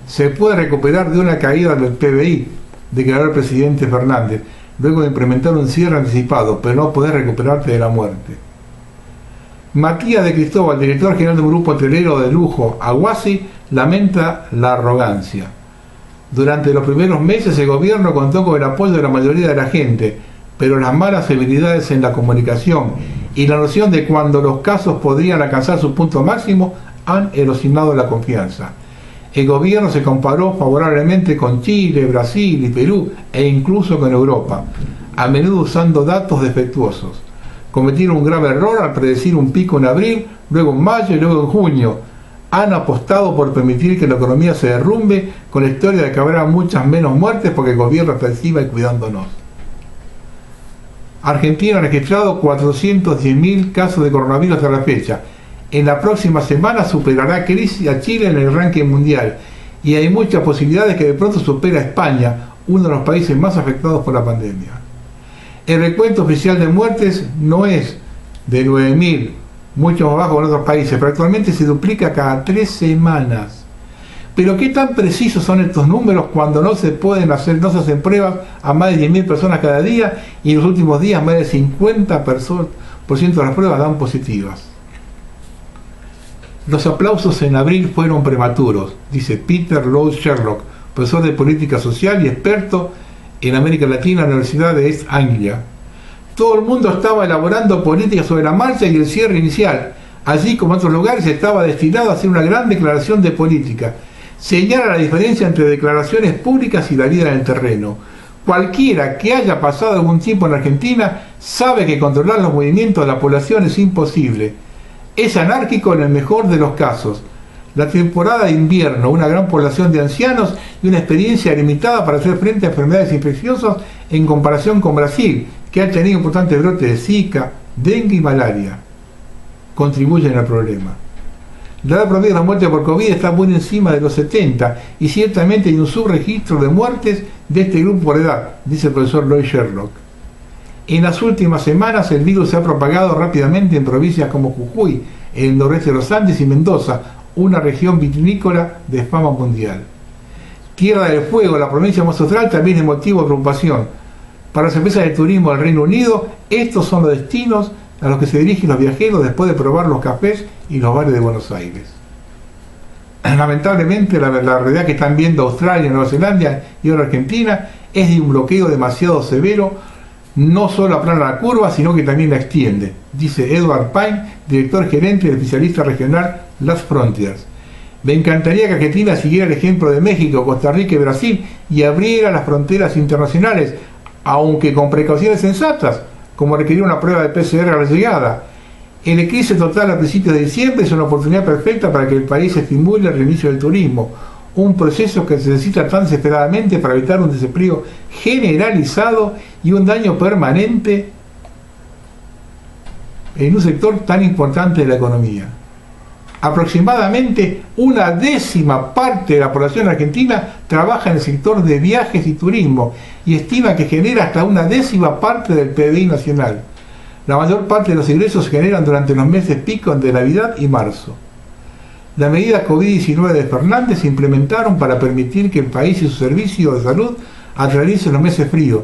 Se puede recuperar de una caída del PBI, declaró el presidente Fernández, luego de implementar un cierre anticipado, pero no poder recuperarte de la muerte. Matías de Cristóbal, director general de un grupo hotelero de lujo, Aguasi, lamenta la arrogancia. Durante los primeros meses el gobierno contó con el apoyo de la mayoría de la gente, pero las malas habilidades en la comunicación y la noción de cuándo los casos podrían alcanzar su punto máximo han erosionado la confianza. El gobierno se comparó favorablemente con Chile, Brasil y Perú e incluso con Europa, a menudo usando datos defectuosos. Cometieron un grave error al predecir un pico en abril, luego en mayo y luego en junio. Han apostado por permitir que la economía se derrumbe con la historia de que habrá muchas menos muertes porque el gobierno está encima y cuidándonos. Argentina ha registrado 410.000 casos de coronavirus hasta la fecha. En la próxima semana superará a Chile en el ranking mundial y hay muchas posibilidades que de pronto supere a España, uno de los países más afectados por la pandemia. El recuento oficial de muertes no es de 9.000, mucho más bajo que en otros países, pero actualmente se duplica cada 3 semanas. Pero ¿qué tan precisos son estos números cuando no se hacen pruebas a más de 10.000 personas cada día y en los últimos días más del 50% de las pruebas dan positivas? Los aplausos en abril fueron prematuros, dice Peter Lowe Sherlock, profesor de política social y experto en América Latina en la Universidad de East Anglia. Todo el mundo estaba elaborando políticas sobre la marcha y el cierre inicial. Allí, como en otros lugares, estaba destinado a hacer una gran declaración de política. Señala la diferencia entre declaraciones públicas y la vida en el terreno. Cualquiera que haya pasado algún tiempo en Argentina sabe que controlar los movimientos de la población es imposible. Es anárquico en el mejor de los casos. La temporada de invierno, una gran población de ancianos y una experiencia limitada para hacer frente a enfermedades infecciosas en comparación con Brasil, que ha tenido importantes brotes de Zika, dengue y malaria, contribuyen al problema. La edad promedio de la muerte por COVID está muy encima de los 70 y ciertamente hay un subregistro de muertes de este grupo por edad, dice el profesor Lloyd Sherlock. En las últimas semanas el virus se ha propagado rápidamente en provincias como Jujuy, en el noroeste de los Andes y Mendoza, una región vitivinícola de fama mundial. Tierra del Fuego, la provincia más austral, también es motivo de preocupación. Para las empresas de turismo del Reino Unido, estos son los destinos a los que se dirigen los viajeros después de probar los cafés y los bares de Buenos Aires. Lamentablemente, la realidad que están viendo Australia, Nueva Zelanda y ahora Argentina es de un bloqueo demasiado severo. No solo aplana la curva, sino que también la extiende, dice Edward Pine, director gerente del especialista regional Last Frontiers. Me encantaría que Argentina siguiera el ejemplo de México, Costa Rica y Brasil y abriera las fronteras internacionales, aunque con precauciones sensatas, como requerir una prueba de PCR a la llegada. El eclipse total a principios de diciembre es una oportunidad perfecta para que el país estimule el reinicio del turismo, un proceso que se necesita tan desesperadamente para evitar un desempleo generalizado y un daño permanente en un sector tan importante de la economía. Aproximadamente una décima parte de la población argentina trabaja en el sector de viajes y turismo y estima que genera hasta una décima parte del PBI nacional. La mayor parte de los ingresos se generan durante los meses picos de Navidad y marzo. Las medidas COVID-19 de Fernández se implementaron para permitir que el país y sus servicios de salud atraviesen los meses fríos,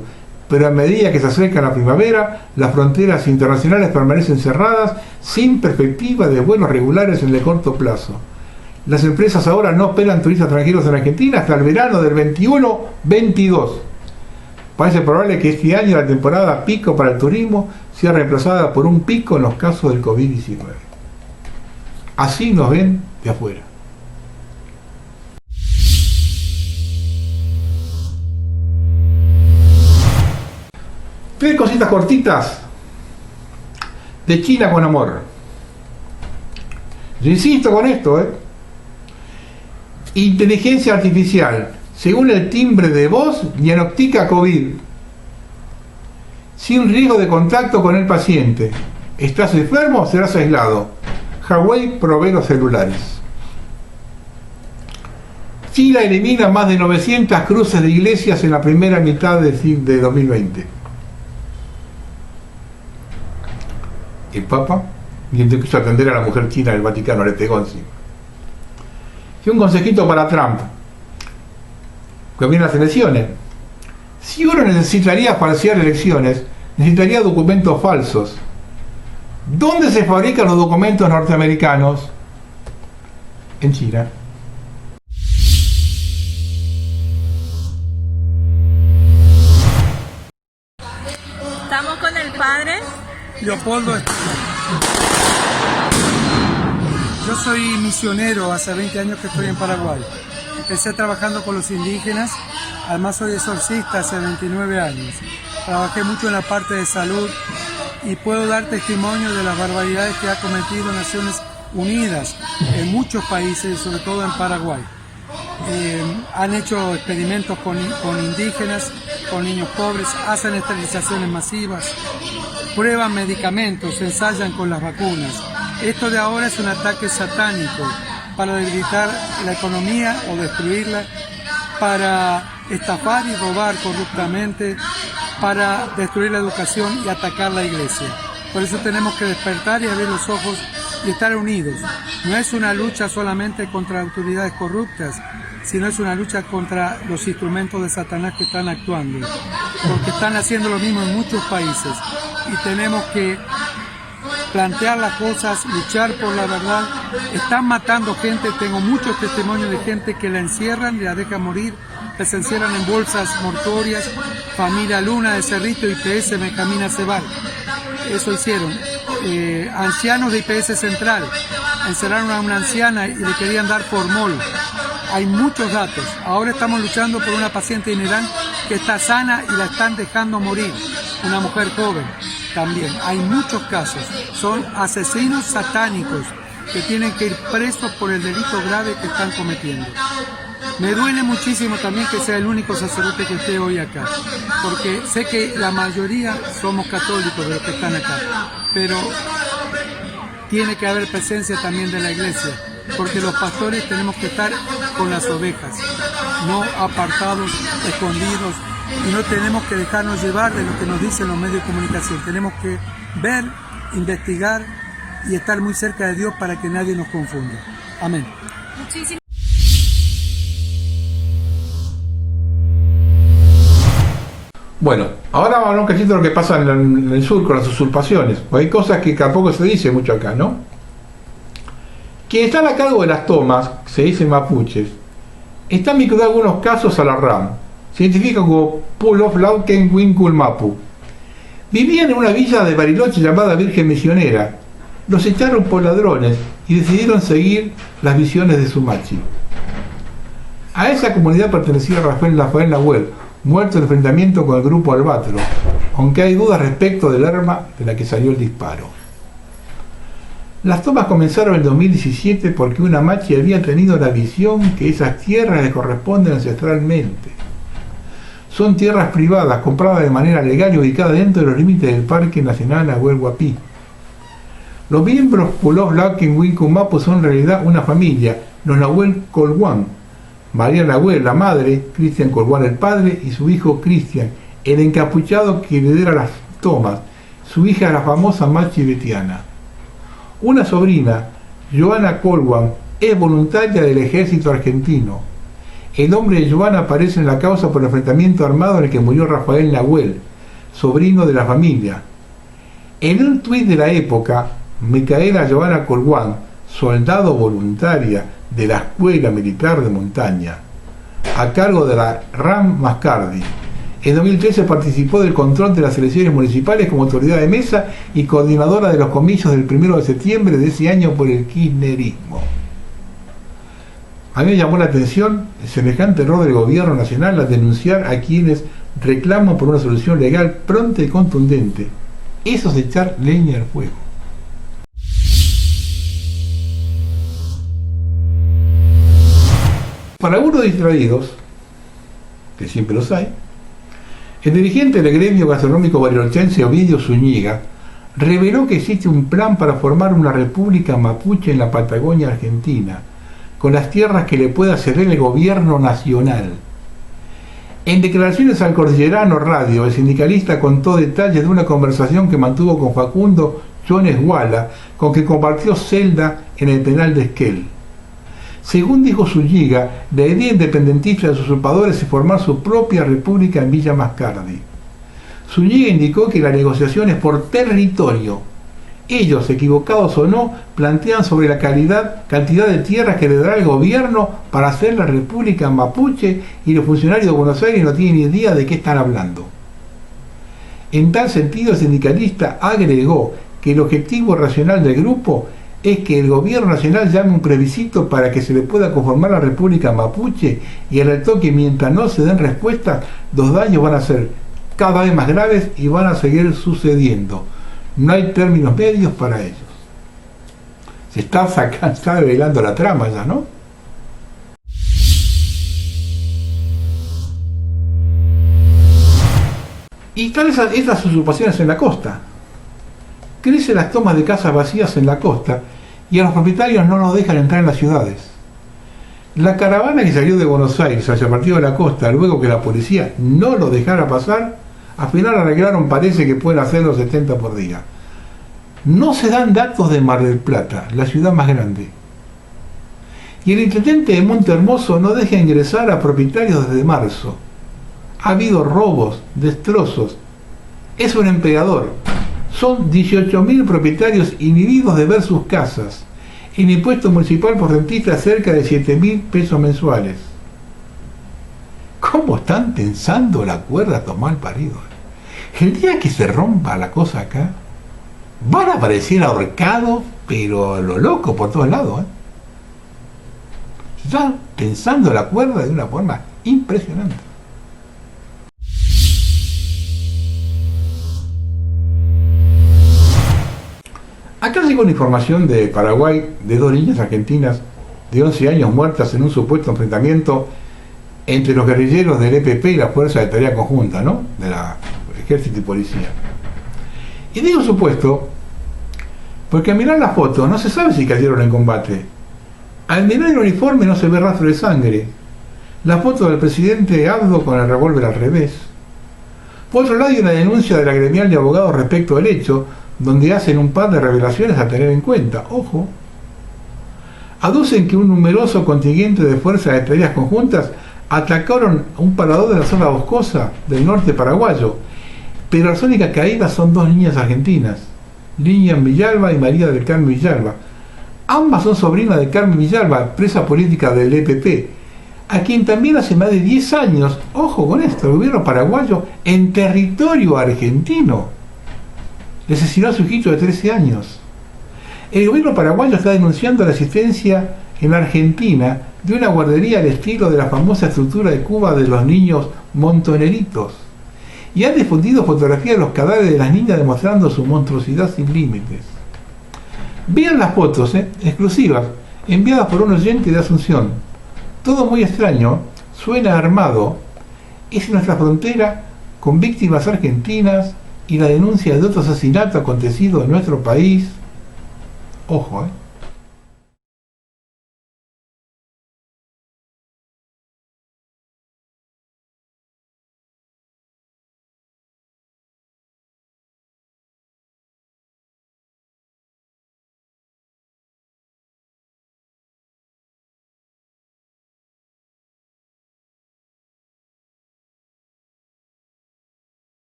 pero a medida que se acerca la primavera, las fronteras internacionales permanecen cerradas sin perspectiva de vuelos regulares en el corto plazo. Las empresas ahora no esperan turistas extranjeros en Argentina hasta el verano del 21-22. Parece probable que este año la temporada pico para el turismo sea reemplazada por un pico en los casos del COVID-19. Así nos ven de afuera. Tres cositas cortitas de China con amor. Yo insisto con esto, Inteligencia artificial, según el timbre de voz, diagnostica COVID, sin riesgo de contacto con el paciente. ¿Estás enfermo? Serás aislado. Huawei provee los celulares. Chile elimina más de 900 cruces de iglesias en la primera mitad de 2020. El Papa, mientras quiso atender a la mujer china del Vaticano, le pegó encima. Y un consejito para Trump, que vienen las elecciones. Si uno necesitaría falsear elecciones, necesitaría documentos falsos. ¿Dónde se fabrican los documentos norteamericanos? En China. Estamos con el padre Leopoldo. Yo soy misionero, hace 20 años que estoy en Paraguay. Empecé trabajando con los indígenas, además soy exorcista hace 29 años. Trabajé mucho en la parte de salud y puedo dar testimonio de las barbaridades que ha cometido Naciones Unidas en muchos países, sobre todo en Paraguay. Han hecho experimentos con indígenas, con niños pobres, hacen esterilizaciones masivas, prueban medicamentos, ensayan con las vacunas. Esto de ahora es un ataque satánico para debilitar la economía o destruirla, para estafar y robar corruptamente, para destruir la educación y atacar la iglesia. Por eso tenemos que despertar y abrir los ojos y estar unidos. No es una lucha solamente contra autoridades corruptas, sino es una lucha contra los instrumentos de Satanás que están actuando, porque están haciendo lo mismo en muchos países y tenemos que plantear las cosas, luchar por la verdad. Están matando gente, tengo muchos testimonios de gente que la encierran, la dejan morir, las encierran en bolsas mortuorias. Familia Luna de Cerrito, IPS Benjamín Aceval, eso hicieron. Ancianos de IPS Central encerraron a una anciana y le querían dar formol. Hay muchos datos. Ahora estamos luchando por una paciente en Irán que está sana y la están dejando morir, una mujer joven también. Hay muchos casos. Son asesinos satánicos que tienen que ir presos por el delito grave que están cometiendo. Me duele muchísimo también que sea el único sacerdote que esté hoy acá, porque sé que la mayoría somos católicos de los que están acá, pero tiene que haber presencia también de la iglesia, porque los pastores tenemos que estar con las ovejas, no apartados, escondidos, y no tenemos que dejarnos llevar de lo que nos dicen los medios de comunicación. Tenemos que ver, investigar y estar muy cerca de Dios para que nadie nos confunda. Amén. muchísimo. Bueno, ahora vamos a hablar un cachito de lo que pasa en el sur con las usurpaciones. Pues hay cosas que tampoco se dice mucho acá, ¿no? Quien está a cargo de las tomas, se dice mapuches, están vinculados en algunos casos a la RAM. Se identifica como Pulof Lauken Winkul Mapu. Vivían en una villa de Bariloche llamada Virgen Misionera. Los echaron por ladrones y decidieron seguir las visiones de Sumachi. A esa comunidad pertenecía Rafael Nahuel, muerto en enfrentamiento con el grupo Albatro, aunque hay dudas respecto del arma de la que salió el disparo. Las tomas comenzaron en 2017 porque una machi había tenido la visión que esas tierras le corresponden ancestralmente. Son tierras privadas compradas de manera legal y ubicadas dentro de los límites del Parque Nacional Nahuel Huapi. Los miembros Pulof Lauken Winkul Mapu son en realidad una familia, los Nahuel Colhuán, María Nahuel, la madre, Cristian Colhuán, el padre, y su hijo Cristian, el encapuchado que lidera las tomas, su hija la famosa machi Betiana. Una sobrina, Joana Colhuán, es voluntaria del ejército argentino. El nombre de Joana aparece en la causa por el enfrentamiento armado en el que murió Rafael Nahuel, sobrino de la familia. En un tuit de la época, Micaela Joana Colhuán, soldado voluntaria de la Escuela Militar de Montaña, a cargo de la RAM Mascardi. En 2013 participó del control de las elecciones municipales como autoridad de mesa y coordinadora de los comicios del 1 de septiembre de ese año por el kirchnerismo. A mí me llamó la atención el semejante error del gobierno nacional al denunciar a quienes reclaman por una solución legal pronta y contundente. Eso es echar leña al fuego. Para algunos distraídos, que siempre los hay, el dirigente del gremio gastronómico barilochense Ovidio Zúñiga reveló que existe un plan para formar una república mapuche en la Patagonia Argentina, con las tierras que le pueda ceder el gobierno nacional. En declaraciones al Cordillerano Radio, el sindicalista contó detalles de una conversación que mantuvo con Facundo Jones Wala, con quien compartió celda en el penal de Esquel. Según dijo Zúñiga, la idea independentista de los usurpadores es formar su propia república en Villa Mascardi. Zúñiga indicó que la negociación es por territorio, Ellos, equivocados o no, plantean sobre la cantidad de tierras que le dará el gobierno para hacer la República Mapuche, y los funcionarios de Buenos Aires no tienen ni idea de qué están hablando. En tal sentido, el sindicalista agregó que el objetivo racional del grupo es que el gobierno nacional llame un plebiscito para que se le pueda conformar la República Mapuche, y alertó que mientras no se den respuestas, los daños van a ser cada vez más graves y van a seguir sucediendo. No hay términos medios para ellos. Se está revelando la trama ya, ¿no? Y están estas usurpaciones en la costa. Crecen las tomas de casas vacías en la costa y a los propietarios no los dejan entrar en las ciudades. La caravana que salió de Buenos Aires hacia el partido de la costa, luego que la policía no lo dejara pasar, al final arreglaron, parece que pueden hacer los 70 por día. No se dan datos de Mar del Plata, la ciudad más grande. Y el intendente de Monte Hermoso no deja ingresar a propietarios desde marzo. Ha habido robos, destrozos. Es un emperador. Son 18.000 propietarios inhibidos de ver sus casas. El impuesto municipal por rentista cerca de 7.000 pesos mensuales. ¿Cómo están tensando la cuerda a tomar parido? El día que se rompa la cosa acá, van a aparecer ahorcados, pero a lo loco por todos lados. Están tensando la cuerda de una forma impresionante. Acá llegó una información de Paraguay de 2 niñas argentinas de 11 años muertas en un supuesto enfrentamiento entre los guerrilleros del EPP y la Fuerza de Tarea Conjunta, ¿no? De la Ejército y Policía. Y digo supuesto porque al mirar las fotos no se sabe si cayeron en combate. Al mirar el uniforme no se ve rastro de sangre. La foto del presidente Abdo con el revólver al revés. Por otro lado hay una denuncia de la gremial de abogados respecto al hecho, donde hacen un par de revelaciones a tener en cuenta. Ojo. Aducen que un numeroso contingente de fuerzas de tareas conjuntas atacaron a un parador de la zona boscosa del norte paraguayo, pero las únicas caídas son 2 niñas argentinas, Lilian Villalba y María del Carmen Villalba. Ambas son sobrinas de Carmen Villalba, presa política del EPP, a quien también hace más de 10 años, ojo con esto, el gobierno paraguayo en territorio argentino le asesinó a su hijito de 13 años. El gobierno paraguayo está denunciando la existencia en la Argentina de una guardería al estilo de la famosa estructura de Cuba de los niños montoneritos, y han difundido fotografías de los cadáveres de las niñas demostrando su monstruosidad sin límites. Vean las fotos, exclusivas, enviadas por un oyente de Asunción. Todo muy extraño, suena armado. Es en nuestra frontera, con víctimas argentinas y la denuncia de otro asesinato acontecido en nuestro país. Ojo,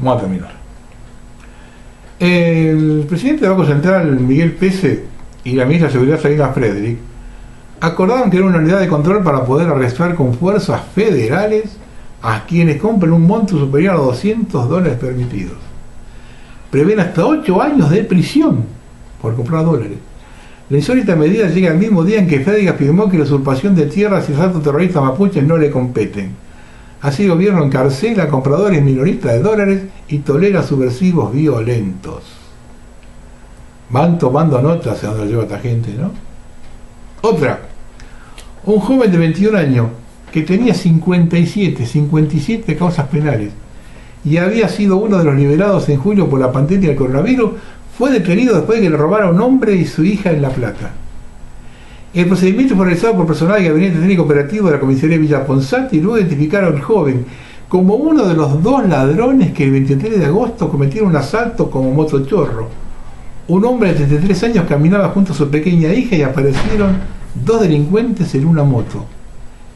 vamos a terminar. El presidente del Banco Central, Miguel Pese, y la ministra de Seguridad, Sabina Frederick, acordaron crear una unidad de control para poder arrestar con fuerzas federales a quienes compren un monto superior a $200 permitidos. Prevén hasta 8 años de prisión por comprar dólares. La insólita medida llega al mismo día en que Frederick afirmó que la usurpación de tierras y asaltos terroristas mapuches no le competen. Así el gobierno encarcela a compradores minoristas de dólares y tolera subversivos violentos. Van tomando notas de dónde lleva esta gente, ¿no? Otra. Un joven de 21 años que tenía 57 causas penales y había sido uno de los liberados en julio por la pandemia del coronavirus, fue detenido después de que le robara a un hombre y su hija en La Plata. El procedimiento fue realizado por personal del Gabinete Técnico Operativo de la Comisaría Villa Ponzati y luego identificaron al joven como uno de los 2 ladrones que el 23 de agosto cometieron un asalto como motochorro. Un hombre de 33 años caminaba junto a su pequeña hija y aparecieron 2 delincuentes en una moto.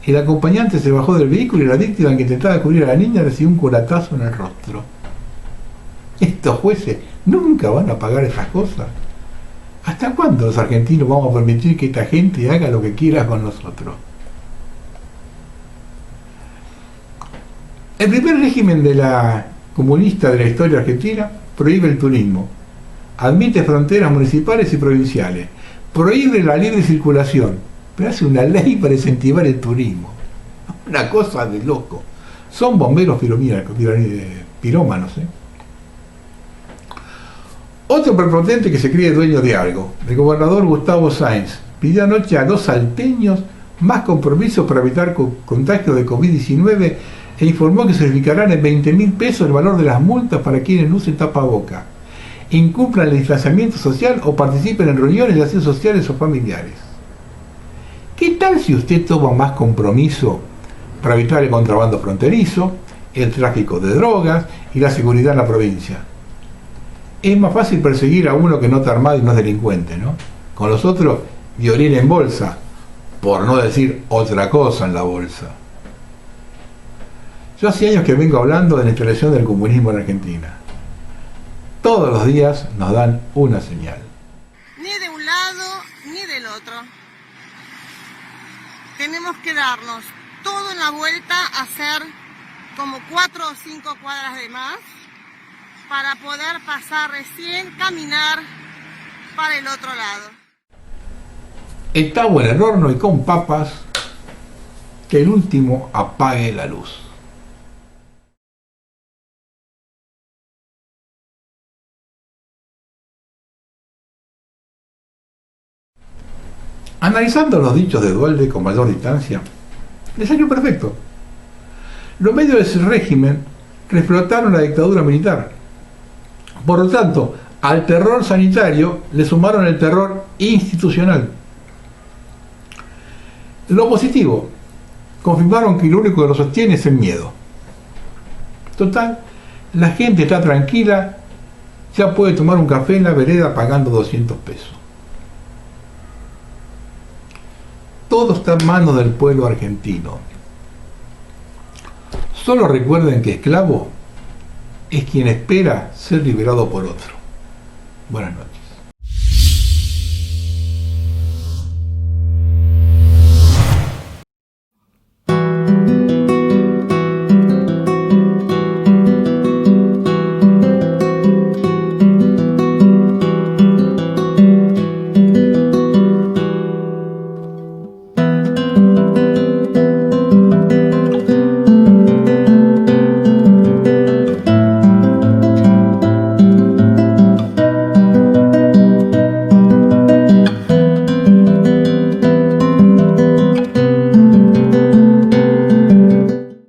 El acompañante se bajó del vehículo y la víctima, que intentaba cubrir a la niña, recibió un culatazo en el rostro. Estos jueces nunca van a pagar esas cosas. ¿Hasta cuándo los argentinos vamos a permitir que esta gente haga lo que quiera con nosotros? El primer régimen de la comunista de la historia argentina prohíbe el turismo, admite fronteras municipales y provinciales, prohíbe la libre circulación, pero hace una ley para incentivar el turismo. Una cosa de loco. Son bomberos pirómanos, ¿eh? Otro prepotente que se cree dueño de algo. El gobernador Gustavo Sáenz pidió anoche a 2 salteños más compromisos para evitar contagios de COVID-19 e informó que se verificarán en 20.000 pesos el valor de las multas para quienes no usen tapaboca, incumplan el distanciamiento social o participen en reuniones de acción sociales o familiares. ¿Qué tal si usted toma más compromiso para evitar el contrabando fronterizo, el tráfico de drogas y la seguridad en la provincia? Es más fácil perseguir a uno que no está armado y no es delincuente, ¿no? Con los otros, violín en bolsa, por no decir otra cosa en la bolsa. Yo hace años que vengo hablando de la instalación del comunismo en Argentina. Todos los días nos dan una señal. Ni de un lado ni del otro. Tenemos que darnos todo en la vuelta, hacer como 4 o 5 cuadras de más, para poder pasar recién, caminar para el otro lado. Está en el horno y con papas, que el último apague la luz. Analizando los dichos de Duhalde con mayor distancia, le salió perfecto. Los medios de ese régimen reflotaron la dictadura militar. Por lo tanto, al terror sanitario le sumaron el terror institucional. Lo positivo, confirmaron que lo único que lo sostiene es el miedo. Total, la gente está tranquila, ya puede tomar un café en la vereda pagando 200 pesos. Todo está en manos del pueblo argentino. Solo recuerden que esclavo es quien espera ser liberado por otro. Buenas noches.